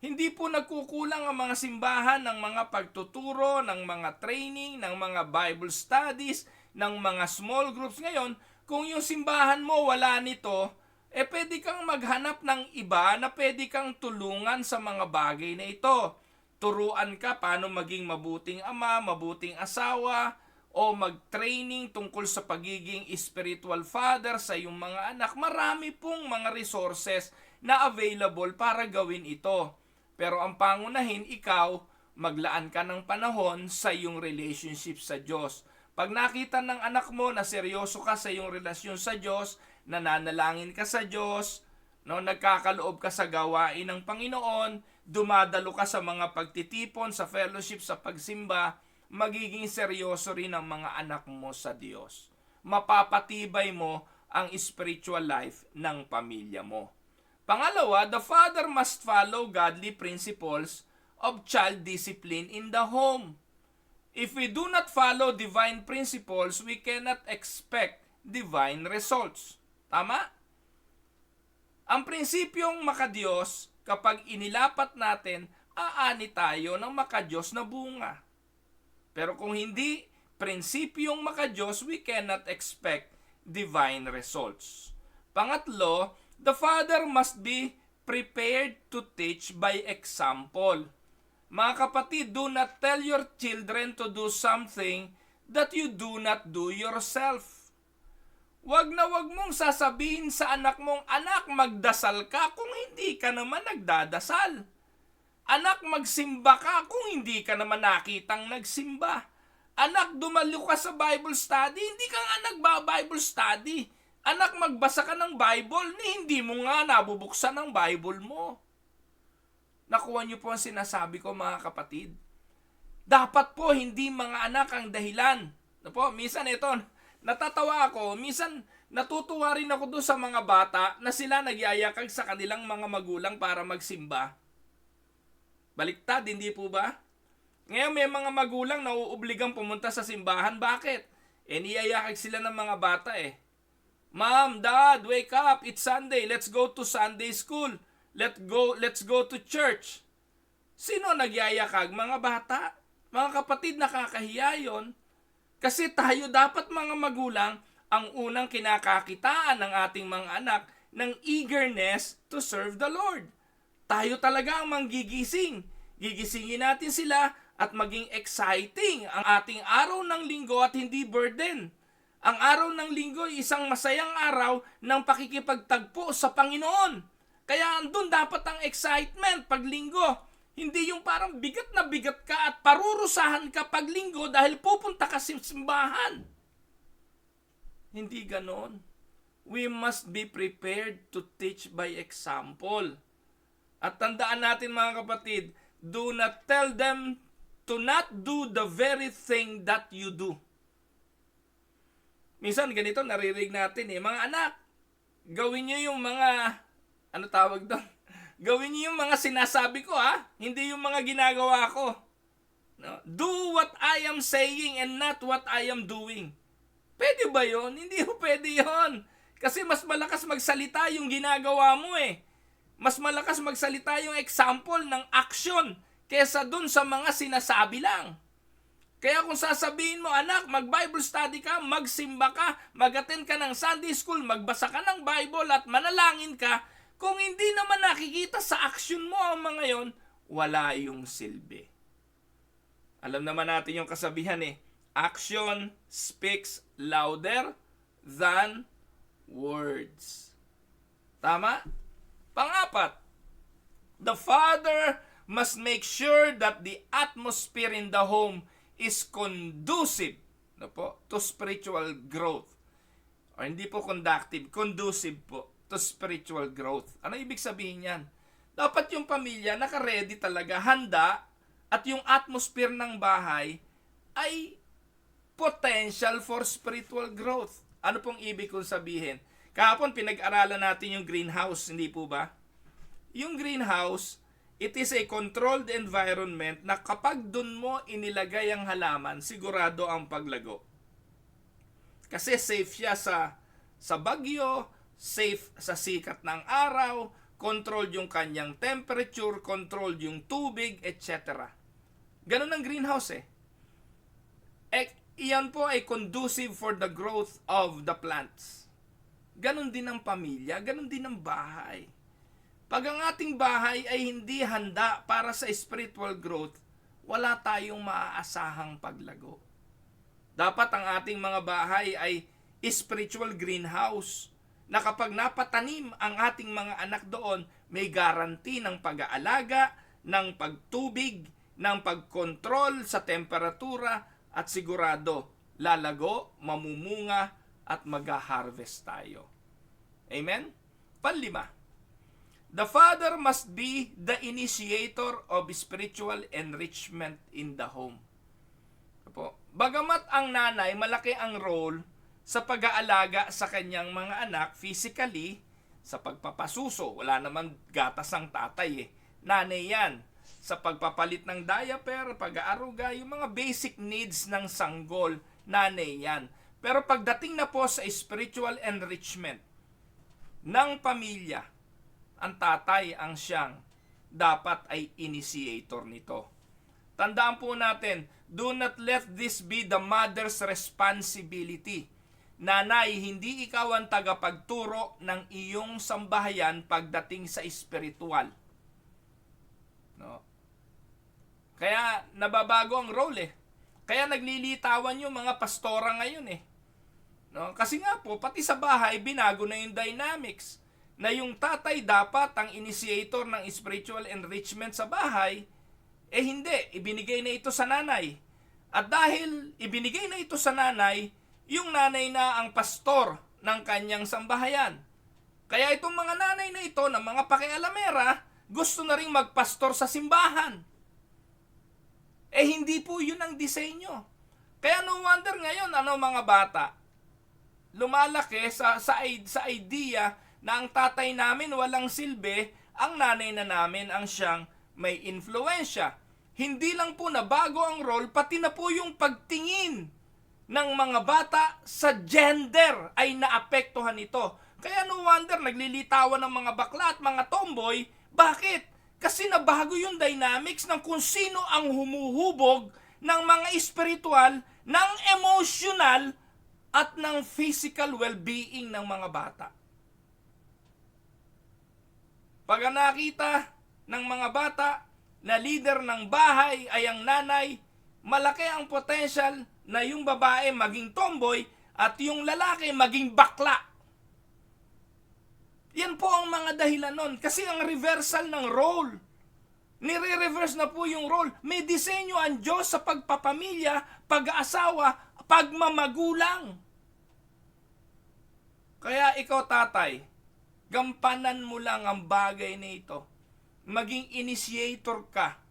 S1: Hindi po nagkukulang ang mga simbahan ng mga pagtuturo, ng mga training, ng mga Bible studies, ng mga small groups. Ngayon, kung yung simbahan mo wala nito, pwede kang maghanap ng iba na pwede kang tulungan sa mga bagay na ito. turuan ka paano maging mabuting ama, mabuting asawa, o mag-training tungkol sa pagiging spiritual father sa iyong mga anak. Marami pong mga resources na available para gawin ito. Pero ang pangunahin, ikaw, maglaan ka ng panahon sa iyong relationship sa Diyos. Pag nakita ng anak mo na seryoso ka sa iyong relasyon sa Diyos, nananalangin ka sa Diyos, no, nagkakaloob ka sa gawain ng Panginoon, dumadalo ka sa mga pagtitipon, sa fellowship, sa pagsimba, magiging seryoso rin ang mga anak mo sa Diyos. Mapapatibay mo ang spiritual life ng pamilya mo. Pangalawa, the father must follow godly principles of child discipline in the home. If we do not follow divine principles, we cannot expect divine results. Tama? Ang prinsipyong makadiyos, kapag inilapat natin, aani tayo ng makadiyos na bunga. Pero kung hindi prinsipyong makadiyos, we cannot expect divine results. Pangatlo, the father must be prepared to teach by example. Mga kapatid, do not tell your children to do something that you do not do yourself. Wag na wag mong sasabihin sa anak mong, anak, magdasal ka kung hindi ka naman nagdadasal. Anak, magsimba ka kung hindi ka naman nakitang nagsimba. Anak, dumalo ka sa Bible study, hindi ka nga nagba-Bible study. Anak, magbasa ka ng Bible, hindi mo nga nabubuksan ang Bible mo. Nakuha niyo po ang sinasabi ko, mga kapatid. Dapat po hindi mga anak ang dahilan. Minsan ito, natatawa ako, minsan natutuwa rin ako doon sa mga bata na sila nagyayakag sa kanilang mga magulang para magsimba. Baliktad, hindi po ba? Ngayon may mga magulang na uubligang pumunta sa simbahan. Bakit? Niyayakag sila ng mga bata eh. Mom, Dad, wake up, it's Sunday, let's go to Sunday school. Let's go to church. Sino nagyayakag? Mga bata. Mga kapatid, nakakahiya yun. Kasi tayo dapat mga magulang ang unang kinakakitaan ng ating mga anak ng eagerness to serve the Lord. Tayo talaga ang manggigising. Gigisingin natin sila at maging exciting ang ating araw ng linggo at hindi burden. Ang araw ng linggo ay isang masayang araw ng pakikipagtagpo sa Panginoon. Kaya andun dapat ang excitement pag linggo. Hindi yung parang bigat na bigat ka at parurusahan ka pag linggo dahil pupunta ka sa simbahan. Hindi ganon. We must be prepared to teach by example. At tandaan natin mga kapatid, do not tell them to not do the very thing that you do. Minsan ganito naririnig natin mga anak, gawin niyo yung mga, gawin niyo yung mga sinasabi ko hindi yung mga ginagawa ko. No? Do what I am saying and not what I am doing. Pwede ba yon? Hindi ho pwede yon. Kasi mas malakas magsalita yung ginagawa mo eh. Mas malakas magsalita yung example ng action kesa dun sa mga sinasabi lang. Kaya kung sasabihin mo, anak, mag-Bible study ka, magsimba ka, mag-attend ka ng Sunday school, magbasa ka ng Bible at manalangin ka, kung hindi naman nakikita sa action mo ang mga yon, wala yung silbi. Alam naman natin yung kasabihan action speaks louder than words. Tama? Pangapat, the father must make sure that the atmosphere in the home is conducive to spiritual growth. O hindi po conductive, conducive po to spiritual growth. Ano ibig sabihin yan? Dapat yung pamilya naka-ready talaga, handa, at yung atmosphere ng bahay ay potential for spiritual growth. Ano pong ibig kong sabihin? Kahapon pinag-aralan natin yung greenhouse, hindi po ba? Yung greenhouse, it is a controlled environment na kapag dun mo inilagay ang halaman, sigurado ang paglago. Kasi safe siya sa bagyo, safe sa sikat ng araw, controlled yung kanyang temperature, controlled yung tubig, etc. Ganun ang greenhouse iyan po ay conducive for the growth of the plants. Ganon din ang pamilya, ganon din ang bahay. Pag ang ating bahay ay hindi handa para sa spiritual growth, wala tayong maaasahang paglago. Dapat ang ating mga bahay ay spiritual greenhouse na kapag napatanim ang ating mga anak doon, may garanti ng pag-aalaga, ng pagtubig, ng pagkontrol sa temperatura at sigurado lalago, mamumunga at mag-harvest tayo. Amen? Panlima, the father must be the initiator of spiritual enrichment in the home. Bagamat ang nanay, malaki ang role sa pag-aalaga sa kanyang mga anak physically, sa pagpapasuso. Wala naman gatas ang tatay eh. Nanay yan. Sa pagpapalit ng diaper, pag-aaruga, yung mga basic needs ng sanggol, nanay yan. Pero pagdating na po sa spiritual enrichment ng pamilya, ang tatay ang siyang dapat ay initiator nito. Tandaan po natin, do not let this be the mother's responsibility. Nanay, hindi ikaw ang tagapagturo ng iyong sambahayan pagdating sa espiritual. No? Kaya nababago ang role eh. Kaya naglilitawan yung mga pastora ngayon eh. No? Kasi nga po, pati sa bahay, binago na yung dynamics. Na yung tatay dapat ang initiator ng spiritual enrichment sa bahay, eh hindi, ibinigay na ito sa nanay. At dahil ibinigay na ito sa nanay, yung nanay na ang pastor ng kanyang sambahayan. Kaya itong mga nanay na ito, ng mga pakialamera, gusto na rin magpastor sa simbahan. Eh hindi po yun ang disenyo. Kaya no wonder ngayon, mga bata, lumalaki sa idea na ang tatay namin walang silbi, ang nanay na namin ang siyang may influensya. Hindi lang po na bago ang role, pati na po yung pagtingin ng mga bata sa gender ay naapektuhan ito. Kaya no wonder naglilitawan ng mga bakla at mga tomboy. Bakit? Kasi nabago yung dynamics ng kung sino ang humuhubog ng mga espiritual, ng emotional, at ng physical well-being ng mga bata. Pag nakita ng mga bata na leader ng bahay ay ang nanay, malaki ang potential na yung babae maging tomboy at yung lalaki maging bakla. Yan po ang mga dahilan nun. Kasi ang reversal ng role, nire-reverse na po yung role. May disenyo ang Diyos sa pagpapamilya, pag-aasawa, pagmamagulang. Kaya ikaw tatay, gampanan mo lang ang bagay na ito. Maging initiator ka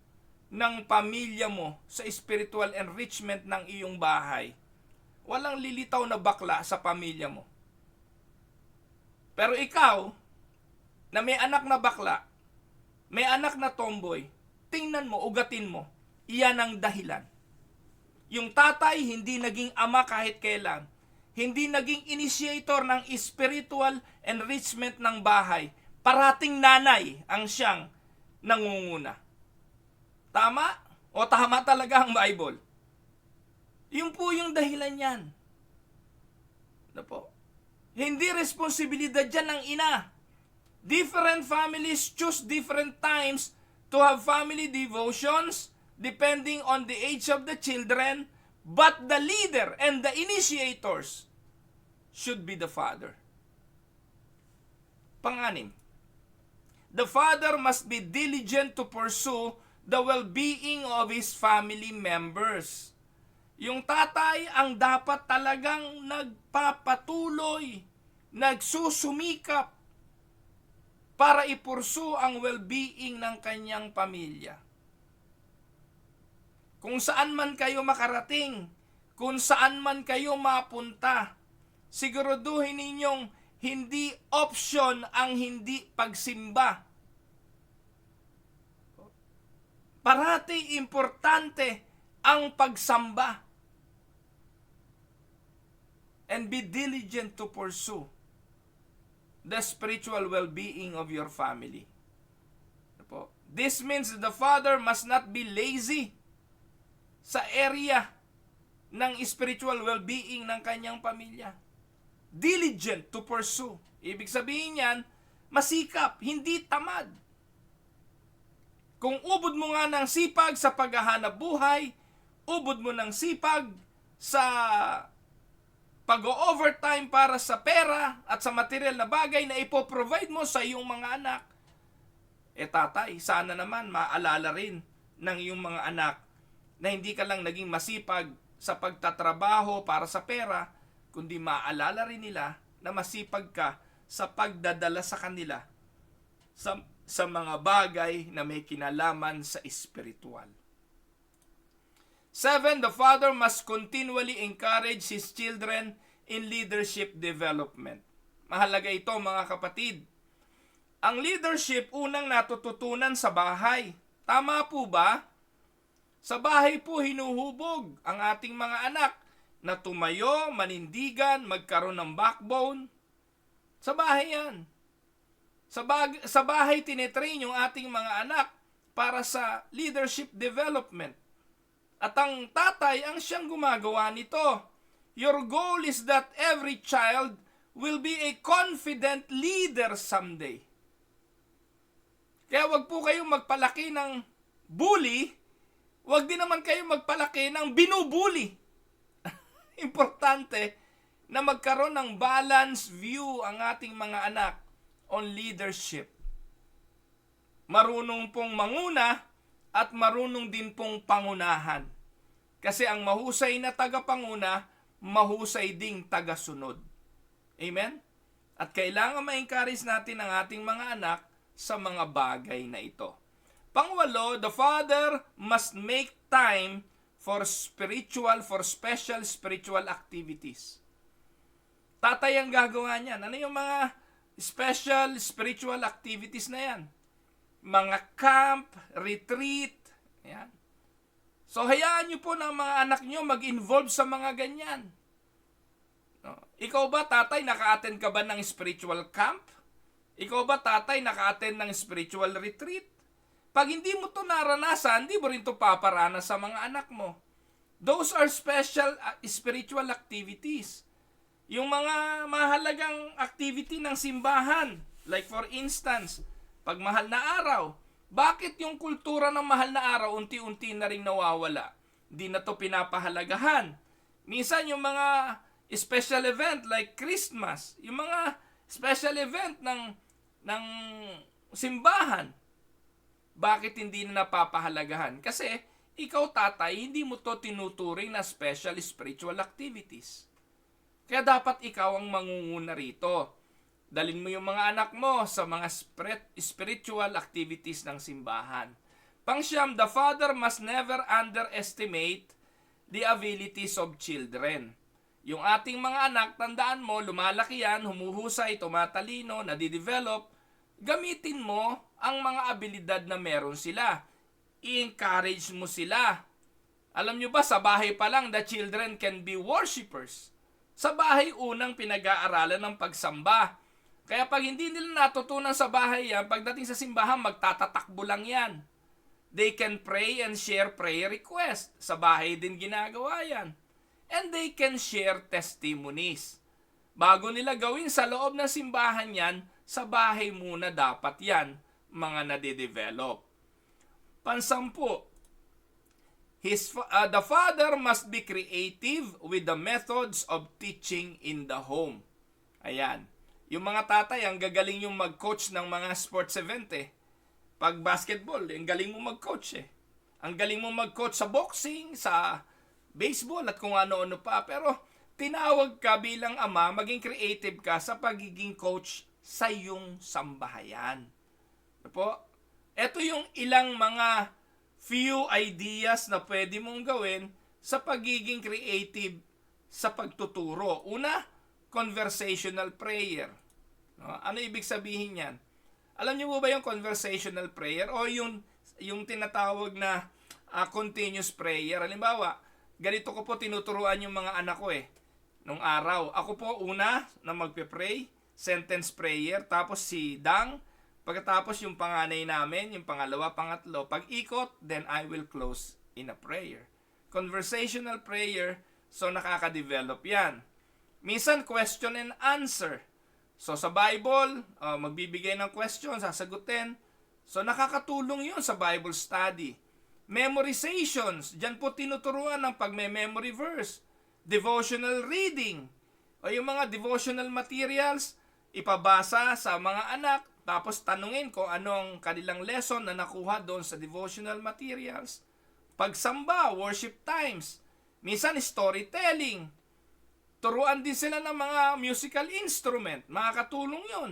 S1: ng pamilya mo sa spiritual enrichment ng iyong bahay. Walang lilitaw na bakla sa pamilya mo. Pero ikaw, na may anak na bakla, may anak na tomboy, tingnan mo, ugatin mo, iyan ang dahilan. Yung tatay hindi naging ama kahit kailan. Hindi naging initiator ng spiritual enrichment ng bahay. Parating nanay ang siyang nangunguna. Tama? O tama talaga ang Bible? Yung po yung dahilan yan. Ano po? Hindi responsibilidad dyan ng ina. Different families choose different times to have family devotions depending on the age of the children, but the leader and the initiators should be the father. Panganim, the father must be diligent to pursue the well-being of his family members. Yung tatay ang dapat talagang nagpapatuloy, nagsusumikap para ipursu ang well-being ng kanyang pamilya. Kung saan man kayo makarating, kung saan man kayo mapunta, siguraduhin ninyong hindi option ang hindi pagsimba. Parati importante ang pagsamba. And be diligent to pursue the spiritual well-being of your family. This means that the father must not be lazy sa area ng spiritual well-being ng kanyang pamilya. Diligent to pursue. Ibig sabihin yan, masikap, hindi tamad. Kung ubod mo nga ng sipag sa paghahanap buhay, ubod mo ng sipag sa pag-overtime para sa pera at sa material na bagay na ipoprovide mo sa iyong mga anak, tatay, sana naman maalala rin ng iyong mga anak na hindi ka lang naging masipag sa pagtatrabaho para sa pera, kundi maalala rin nila na masipag ka sa pagdadala sa kanila sa mga bagay na may kinalaman sa espiritual. 7. The father must continually encourage his children in leadership development. Mahalaga ito, mga kapatid. Ang leadership unang natututunan sa bahay. Tama po ba? Sa bahay po hinuhubog ang ating mga anak na tumayo, manindigan, magkaroon ng backbone. Sa bahay yan. Sa bahay tinetrain yung ating mga anak para sa leadership development. At ang tatay ang siyang gumagawa nito. Your goal is that every child will be a confident leader someday. Kaya wag po kayong magpalaki ng bully, wag din naman kayong magpalaki ng binubuli. Importante na magkaroon ng balanced view ang ating mga anak on leadership. Marunong pong manguna at marunong din pong pangunahan. Kasi ang mahusay na tagapanguna, mahusay ding tagasunod. Amen? At kailangan ma-encourage natin ang ating mga anak sa mga bagay na ito. Pangwalo, the father must make time for special spiritual activities. Tatay ang gagawa niyan. Ano yung mga special spiritual activities na yan? Mga camp, retreat, yan. So, hayaan nyo po ng mga anak nyo mag-involve sa mga ganyan. No? Ikaw ba, tatay, naka-attend ka ba ng spiritual camp? Ikaw ba, tatay, naka-attend ng spiritual retreat? Pag hindi mo to naranasan, hindi mo rin to paparanas sa mga anak mo. Those are special spiritual activities. Yung mga mahalagang activity ng simbahan, like for instance, pag mahal na araw, bakit yung kultura ng mahal na araw unti-unti na rin nawawala? Di na to pinapahalagahan. Minsan yung mga special event like Christmas, yung mga special event ng simbahan, bakit hindi na napapahalagahan? Kasi ikaw, tatay, hindi mo to tinuturing na special spiritual activities. Kaya dapat ikaw ang mangunguna rito. Dalin mo yung mga anak mo sa mga spiritual activities ng simbahan. Pangsyam, the father must never underestimate the abilities of children. Yung ating mga anak, tandaan mo, lumalaki yan, humuhusay, tumatalino, nadidevelop. Gamitin mo ang mga abilidad na meron sila. I-encourage mo sila. Alam nyo ba, sa bahay pa lang, the children can be worshipers. Sa bahay unang pinag-aaralan ng pagsamba. Kaya pag hindi nila natutunan sa bahay yan, pagdating sa simbahan, magtatatakbo lang yan. They can pray and share prayer request. Sa bahay din ginagawa yan. And they can share testimonies. Bago nila gawin sa loob ng simbahan yan, sa bahay muna dapat yan, mga nade-develop. Pansampu, the father must be creative with the methods of teaching in the home. Ayan. Yung mga tatay, ang gagaling yung mag-coach ng mga sports event eh. Pag basketball, ang galing mo mag-coach eh. Ang galing mo mag-coach sa boxing, sa baseball at kung ano-ano pa. Pero tinawag ka bilang ama, maging creative ka sa pagiging coach sa iyong sambahayan. Po? Ito yung ilang mga few ideas na pwede mong gawin sa pagiging creative sa pagtuturo. Una, conversational prayer. No? Ano ibig sabihin yan? Alam niyo po ba yung conversational prayer o yung tinatawag na continuous prayer? Halimbawa, ganito ko po tinuturuan yung mga anak ko eh. Nung araw, ako po una na magpe-pray, sentence prayer, tapos si Dang, pagkatapos yung panganay namin, yung pangalawa, pangatlo, pag ikot, then I will close in a prayer. Conversational prayer, so nakaka-develop yan. Minsan, question and answer. So sa Bible, magbibigay ng question, sasagutin. So nakakatulong yun sa Bible study. Memorizations, dyan po tinuturuan ng pagme-memory verse. Devotional reading, o yung mga devotional materials, ipabasa sa mga anak, tapos tanungin kung anong kanilang lesson na nakuha doon sa devotional materials. Pagsamba, worship times, minsan storytelling, turuan din sila ng mga musical instrument. Makakatulong yun.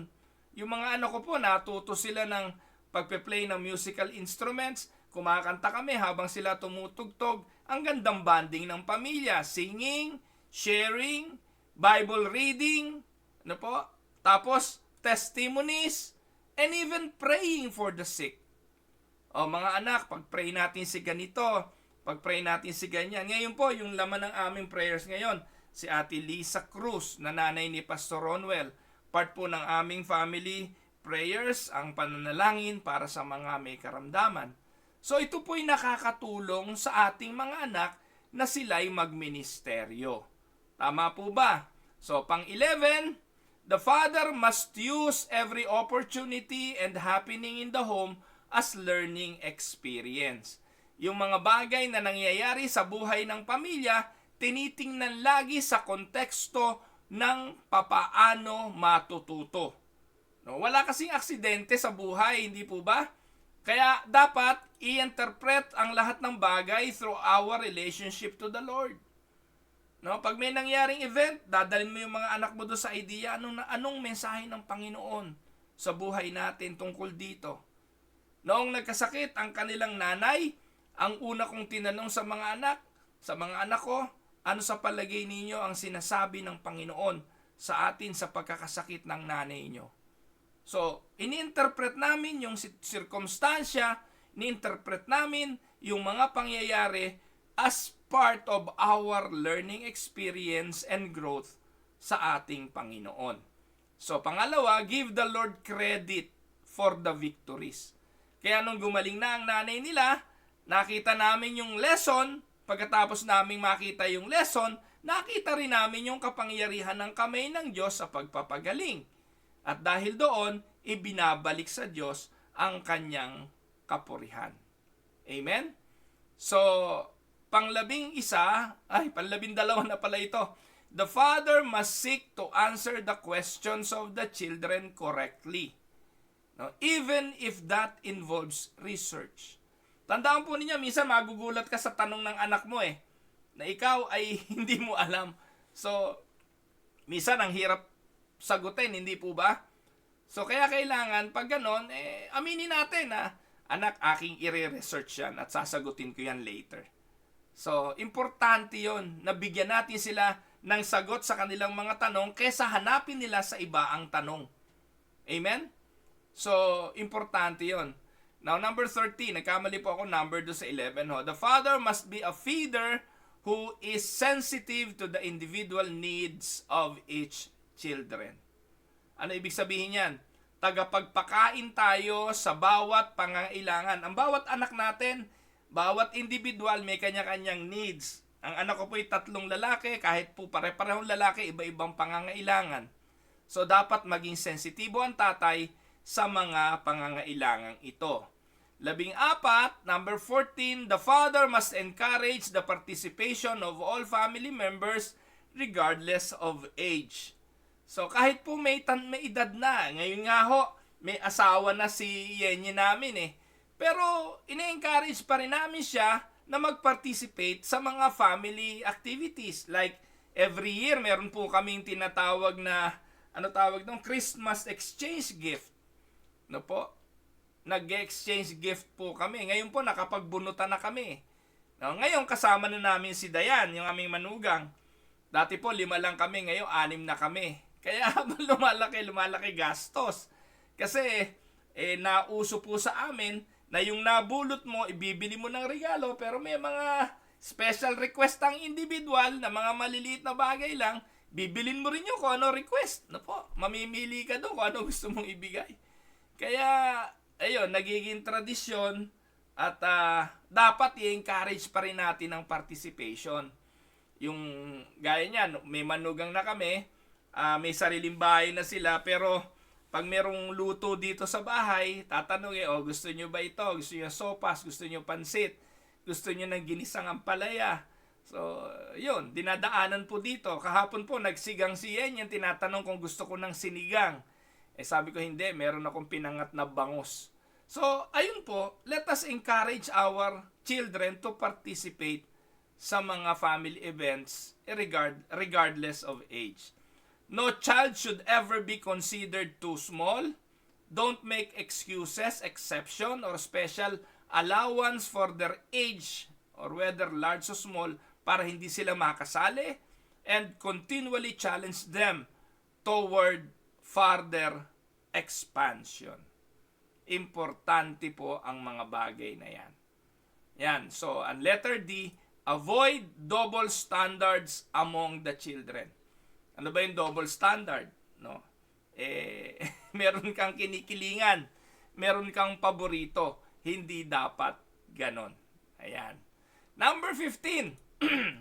S1: Yung mga anak ko po, natuto sila ng pagpe-play ng musical instruments. Kumakanta kami habang sila tumutugtog. Ang gandang bonding ng pamilya. Singing, sharing, Bible reading, ano po? Tapos, testimonies, and even praying for the sick. O mga anak, pag-pray natin si ganito, pag-pray natin si ganyan. Ngayon po, yung laman ng aming prayers ngayon, si Ate Lisa Cruz, na nanay ni Pastor Ronwell. Part po ng aming family prayers, ang pananalangin para sa mga may karamdaman. So ito po'y nakakatulong sa ating mga anak na sila'y magministeryo. Tama po ba? So pang-11, the father must use every opportunity and happening in the home as learning experience. Yung mga bagay na nangyayari sa buhay ng pamilya, tinitingnan lagi sa konteksto ng papaano matututo. No, wala kasing aksidente sa buhay, hindi po ba? Kaya dapat i-interpret ang lahat ng bagay through our relationship to the Lord. No, pag may nangyaring event, dadalhin mo yung mga anak mo doon sa idea anong mensahe ng Panginoon sa buhay natin tungkol dito. Noong nagkasakit ang kanilang nanay, ang una kong tinanong sa mga anak ko, ano sa palagay ninyo ang sinasabi ng Panginoon sa atin sa pagkakasakit ng nanay nyo? So, ini-interpret namin yung sirkumstansya, ini-interpret namin yung mga pangyayari as part of our learning experience and growth sa ating Panginoon. So, pangalawa, give the Lord credit for the victories. Kaya nung gumaling na ang nanay nila, nakita namin yung lesson. Pagkatapos naming makita yung lesson, nakita rin namin yung kapangyarihan ng kamay ng Diyos sa pagpapagaling. At dahil doon, ibinabalik sa Diyos ang kanyang kapurihan. Amen? So, panglabing dalawa na pala ito. The father must seek to answer the questions of the children correctly. No? Even if that involves research. Tandaan po ninyo, minsan magugulat ka sa tanong ng anak mo na ikaw ay hindi mo alam. So, minsan ang hirap sagutin, hindi po ba? So, kaya kailangan, pag ganon, aminin natin na, anak, aking i-research yan at sasagutin ko yan later. So, importante yon na bigyan natin sila ng sagot sa kanilang mga tanong kaysa hanapin nila sa iba ang tanong. Amen? So, importante yon. Now, number 13, nagkamali po ako number do sa 11. The father must be a feeder who is sensitive to the individual needs of each children. Ano ibig sabihin yan? Tagapagpakain tayo sa bawat pangangailangan. Ang bawat anak natin, bawat individual may kanya-kanyang needs. Ang anak ko po'y 3 lalaki, kahit po pare-parehong lalaki, iba-ibang pangangailangan. So, dapat maging sensitibo ang tatay sa mga pangangailangang ito. 14, number 14, the father must encourage the participation of all family members regardless of age. So kahit po may edad na, ngayon nga ho, may asawa na si Yenye namin pero ine-encourage pa rin namin siya na mag-participate sa mga family activities. Like every year, meron po kaming tinatawag na, Christmas exchange gift. No po? Nag-exchange gift po kami. Ngayon po, nakapagbunutan na kami. No, ngayon, kasama na namin si Dayan, yung aming manugang. Dati po, 5 lang kami. Ngayon, 6 na kami. Kaya habang lumalaki gastos. Kasi, nauso po sa amin na yung nabulot mo, ibibili mo ng regalo, pero may mga special request ang individual na mga maliliit na bagay lang, bibilin mo rin yung kung ano request. No po, mamimili ka doon kung ano gusto mong ibigay. Kaya, ayun, nagiging tradisyon at dapat i-encourage pa rin natin ang participation. Yung gaya niyan, may manugang na kami, may sariling bahay na sila, pero pag merong luto dito sa bahay, tatanong gusto nyo ba ito? Gusto nyo sopas? Gusto nyo pansit? Gusto nyo ng ginisang ampalaya? So, yun, dinadaanan po dito. Kahapon po, nagsigang si Yen, tinatanong kung gusto ko ng sinigang. Sabi ko, hindi, meron akong pinangat na bangus. So, ayun po, let us encourage our children to participate sa mga family events regardless of age. No child should ever be considered too small. Don't make excuses, exception, or special allowance for their age or whether large or small para hindi sila makasali, and continually challenge them toward further expansion. Importante po ang mga bagay na yan. Yan. So, ang letter D, avoid double standards among the children. Ano ba yung double standard? No? Meron kang kinikilingan, meron kang paborito. Hindi dapat ganon. Ayan. Number 15,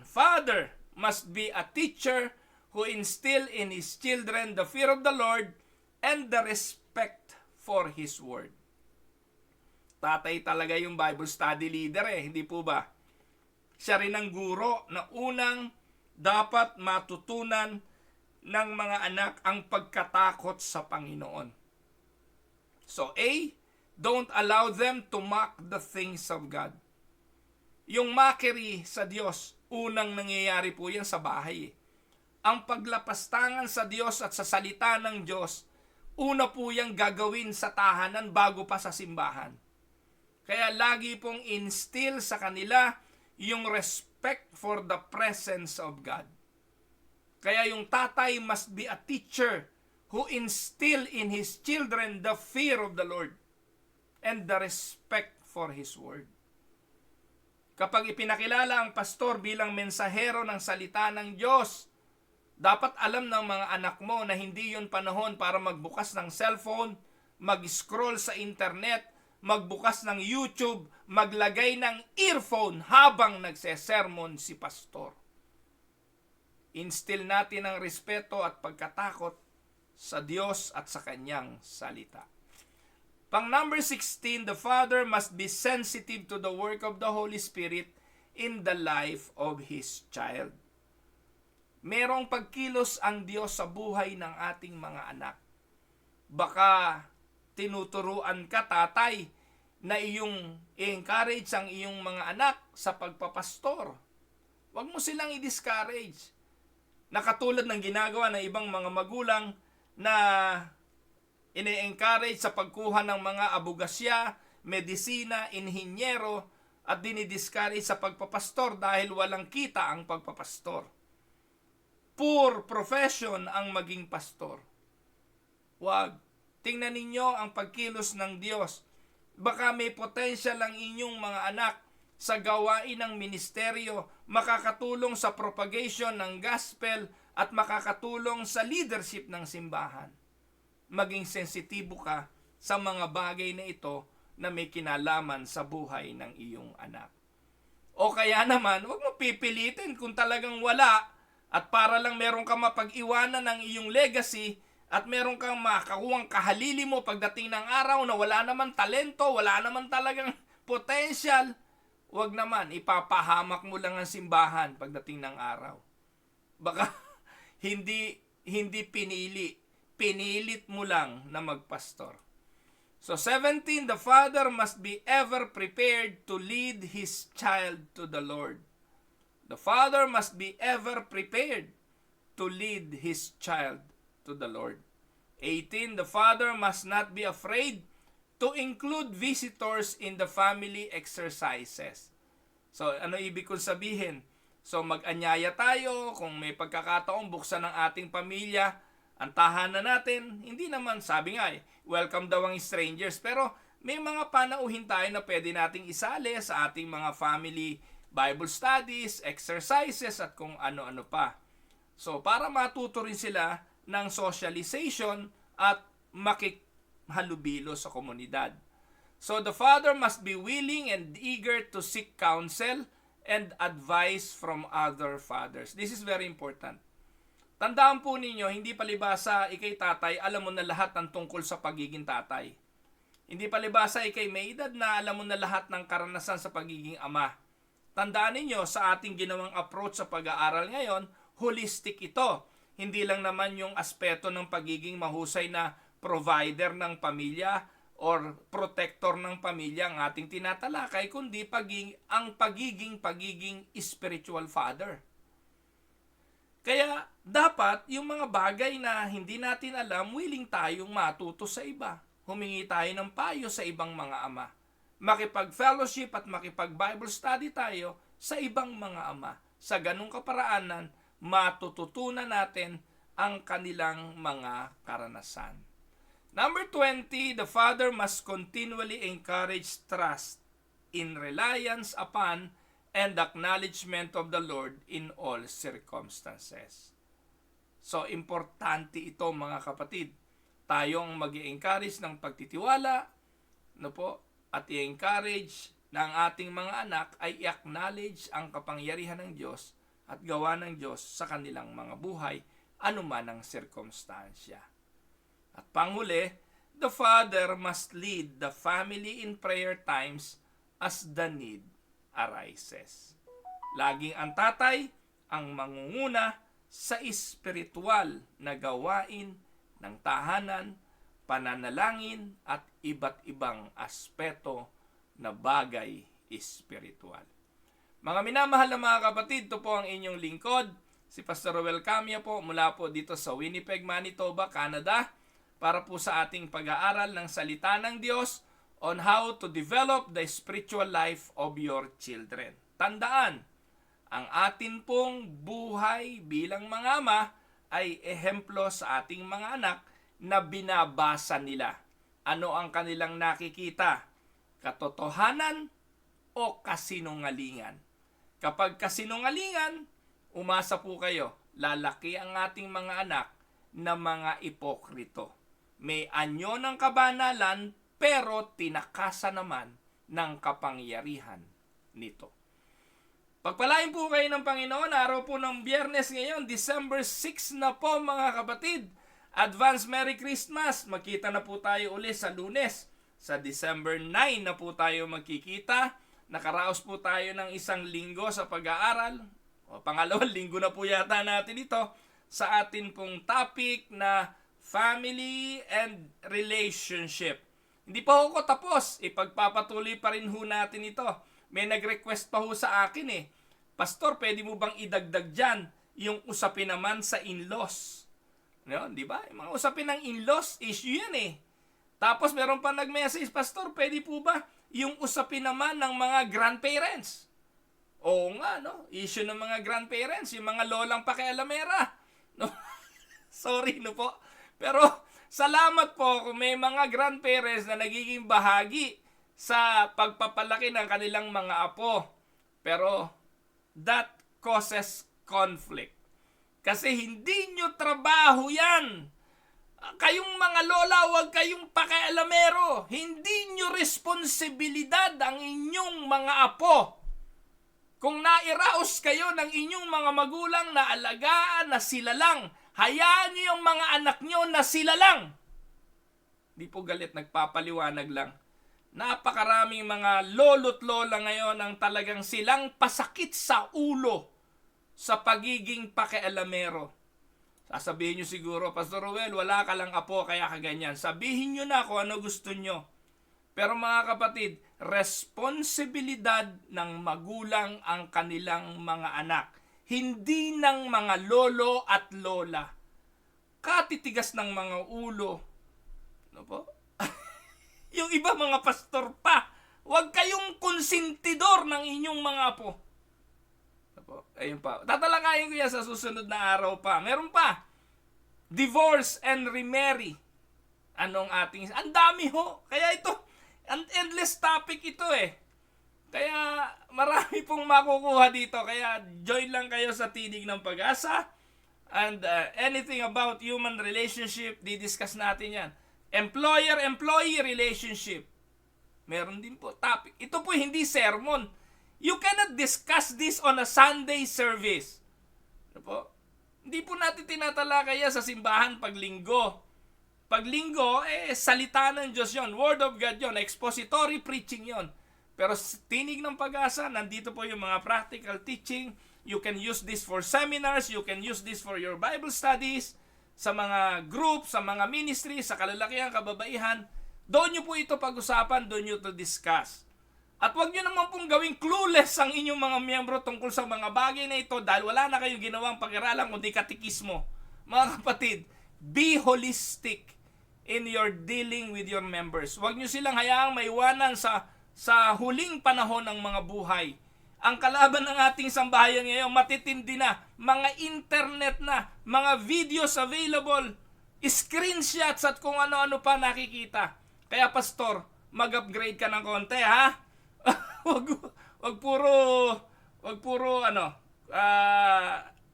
S1: father must be a teacher who instill in his children the fear of the Lord and the respect for His Word. Tatay talaga yung Bible study leader hindi po ba? Siya rin ang guro na unang dapat matutunan ng mga anak ang pagkatakot sa Panginoon. So A, don't allow them to mock the things of God. Yung mockery sa Diyos, unang nangyayari po yan sa bahay. Ang paglapastangan sa Diyos at sa salita ng Diyos, una po yung gagawin sa tahanan bago pa sa simbahan. Kaya lagi pong instill sa kanila yung respect for the presence of God. Kaya yung tatay must be a teacher who instill in his children the fear of the Lord and the respect for His Word. Kapag ipinakilala ang pastor bilang mensahero ng salita ng Diyos, dapat alam ng mga anak mo na hindi yun panahon para magbukas ng cellphone, mag-scroll sa internet, magbukas ng YouTube, maglagay ng earphone habang nagsesermon si pastor. Instill natin ang respeto at pagkatakot sa Diyos at sa Kanyang salita. Pang number 16, the father must be sensitive to the work of the Holy Spirit in the life of his child. Merong pagkilos ang Diyos sa buhay ng ating mga anak. Baka tinuturuan ka, tatay, na iyong i-encourage ang iyong mga anak sa pagpapastor. Huwag mo silang i-discourage. Nakatulad ng ginagawa ng ibang mga magulang na ine-encourage sa pagkuha ng mga abogasya, medisina, inhinyero, at dinidiscourage sa pagpapastor dahil walang kita ang pagpapastor. Poor profession ang maging pastor. Huwag. Tingnan ninyo ang pagkilos ng Diyos. Baka may potential ang inyong mga anak sa gawain ng ministeryo, makakatulong sa propagation ng gospel at makakatulong sa leadership ng simbahan. Maging sensitibo ka sa mga bagay na ito na may kinalaman sa buhay ng iyong anak. O kaya naman, huwag mo pipilitin kung talagang wala at para lang meron ka mapag-iwanan ng iyong legacy at meron kang makakuwang kahalili mo pagdating ng araw na wala naman talento, wala naman talagang potential. Huwag naman, ipapahamak mo lang ang simbahan pagdating ng araw. Baka hindi pinili. Pinilit mo lang na magpastor. So 17, the father must be ever prepared to lead his child to the Lord. The father must be ever prepared to lead his child to the Lord. 18, the father must not be afraid to include visitors in the family exercises. So, ano ibig kong sabihin? So, mag-anyaya tayo, kung may pagkakataong buksan ng ating pamilya, ang tahanan natin, hindi naman, sabi nga welcome daw ang strangers, pero may mga panauhin tayo na pwede nating isali sa ating mga family Bible studies, exercises, at kung ano-ano pa. So, para matuto rin sila ng socialization at makikhalubilo sa komunidad. So the father must be willing and eager to seek counsel and advice from other fathers. This is very important. Tandaan po ninyo, hindi palibasa ikay tatay, alam mo na lahat ng tungkol sa pagiging tatay. Hindi palibasa ikay may edad na alam mo na lahat ng karanasan sa pagiging ama. Tandaan ninyo, sa ating ginawang approach sa pag-aaral ngayon, holistic ito. Hindi lang naman yung aspeto ng pagiging mahusay na provider ng pamilya or protector ng pamilya ang ating tinatalakay, kundi ang pagiging spiritual father. Kaya dapat yung mga bagay na hindi natin alam, willing tayong matuto sa iba. Humingi tayo ng payo sa ibang mga ama. Makipag-fellowship at makipag-Bible study tayo sa ibang mga ama. Sa ganung kaparaanan, matututunan natin ang kanilang mga karanasan. Number 20, the father must continually encourage trust in reliance upon and acknowledgement of the Lord in all circumstances. So, importante ito mga kapatid. Tayong mag-i-encourage ng pagtitiwala, at i-encourage ng ating mga anak ay i-acknowledge ang kapangyarihan ng Diyos at gawa ng Diyos sa kanilang mga buhay, anuman ang sirkumstansya. At panghuli, the father must lead the family in prayer times as the need arises. Laging ang tatay ang mangunguna sa espiritual na gawain ng tahanan, pananalangin at iba't ibang aspeto na bagay espiritual. Mga minamahal na mga kapatid, ito po ang inyong lingkod, si Pastor Roel Camia po mula po dito sa Winnipeg, Manitoba, Canada, para po sa ating pag-aaral ng salita ng Diyos on how to develop the spiritual life of your children. Tandaan, ang atin pong buhay bilang mga ama ay ehemplo sa ating mga anak na binabasa nila. Ano ang kanilang nakikita? Katotohanan o kasinungalingan? Kapag kasinungalingan, umasa po kayo, lalaki ang ating mga anak na mga ipokrito. May anyo ng kabanalan, pero tinakasan naman ng kapangyarihan nito. Pagpalain po kayo ng Panginoon, araw po ng Biyernes ngayon, December 6 na po mga kapatid. Advance Merry Christmas! Magkita na po tayo ulit sa Lunes. Sa December 9 na po tayo magkikita. Nakaraos po tayo ng isang linggo sa pag-aaral. Pangalawang linggo na po yata natin ito sa atin pong topic na family and relationship. Hindi pa ako tapos. Ipagpapatuloy pa rin ho natin ito. May nag-request pa ho sa akin Pastor, pwede mo bang idagdag dyan yung usapin naman sa in-laws? No, di ba? Yung mga usapin ng in-laws, issue yan Tapos meron pa nag-message, Pastor, pwede po ba yung usapin naman ng mga grandparents? Oo nga, no? Issue ng mga grandparents, yung mga lolang pakialamera. No? Sorry, no po. Pero salamat po kung may mga grandparents na nagiging bahagi sa pagpapalaki ng kanilang mga apo. Pero that causes conflict. Kasi hindi nyo trabaho yan. Kayong mga lola, huwag kayong pakialamero. Hindi nyo responsibilidad ang inyong mga apo. Kung nairaos kayo ng inyong mga magulang na alagaan na sila lang, hayaan nyo yung mga anak nyo na sila lang. Di po galit, nagpapaliwanag lang. Napakaraming mga lolo't lola ngayon ang talagang silang pasakit sa ulo sa pagiging pakialamero. Sasabihin nyo siguro, Pastor Roel, wala ka lang apo kaya kaganyan. Sabihin nyo na kung ano gusto nyo. Pero mga kapatid, responsibilidad ng magulang ang kanilang mga anak. Hindi ng mga lolo at lola. Katitigas ng mga ulo. Ano po? Yung iba mga pastor pa. Huwag kayong konsentidor ng inyong mga apo. Ayun pa. Tatalakayin ko yan sa susunod na araw pa. Meron pa. Divorce and remarry. Anong ating... Ang dami ho. Kaya ito, an endless topic ito Kaya marami pong makukuha dito. Kaya join lang kayo sa Tinig ng Pag-asa. And anything about human relationship, didiscuss natin yan. Employer-employee relationship. Meron din po topic. Ito po hindi sermon. You cannot discuss this on a Sunday service. Ano po? Hindi po natin tinatalakay yan sa simbahan pag linggo. Pag linggo, salita ng Diyos yon, Word of God yon, expository preaching yon. Pero tinig ng Pag-asa, nandito po yung mga practical teaching. You can use this for seminars, you can use this for your Bible studies, sa mga group, sa mga ministry, sa kalalakihan, kababaihan. Doon nyo po ito pag-usapan, doon nyo to discuss. At huwag nyo naman pong gawing clueless ang inyong mga miyembro tungkol sa mga bagay na ito dahil wala na kayong ginawang pag-aralan kundi katikismo. Mga kapatid, be holistic in your dealing with your members. Huwag nyo silang hayaang maiwanan sa huling panahon ng mga buhay. Ang kalaban ng ating sambahayan ngayon, matitindi na, mga internet na, mga videos available, screenshots at kung ano-ano pa nakikita. Kaya pastor, mag-upgrade ka ng konti, ha? wag puro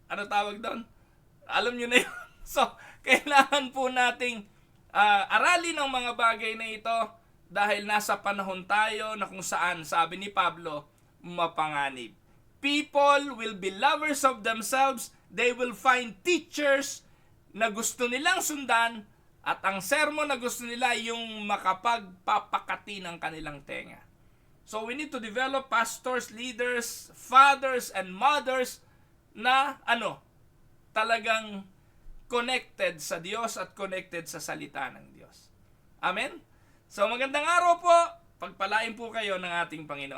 S1: ano tawag doon? Alam nyo na yun. So, kailangan po nating aralin ang mga bagay na ito dahil nasa panahon tayo na kung saan, sabi ni Pablo, mapanganib. People will be lovers of themselves. They will find teachers na gusto nilang sundan at ang sermon na gusto nila yung makapagpapakati ng kanilang tenga. So we need to develop pastors, leaders, fathers, and mothers na talagang connected sa Diyos at connected sa salita ng Diyos. Amen? So magandang araw po. Pagpalain po kayo ng ating Panginoon.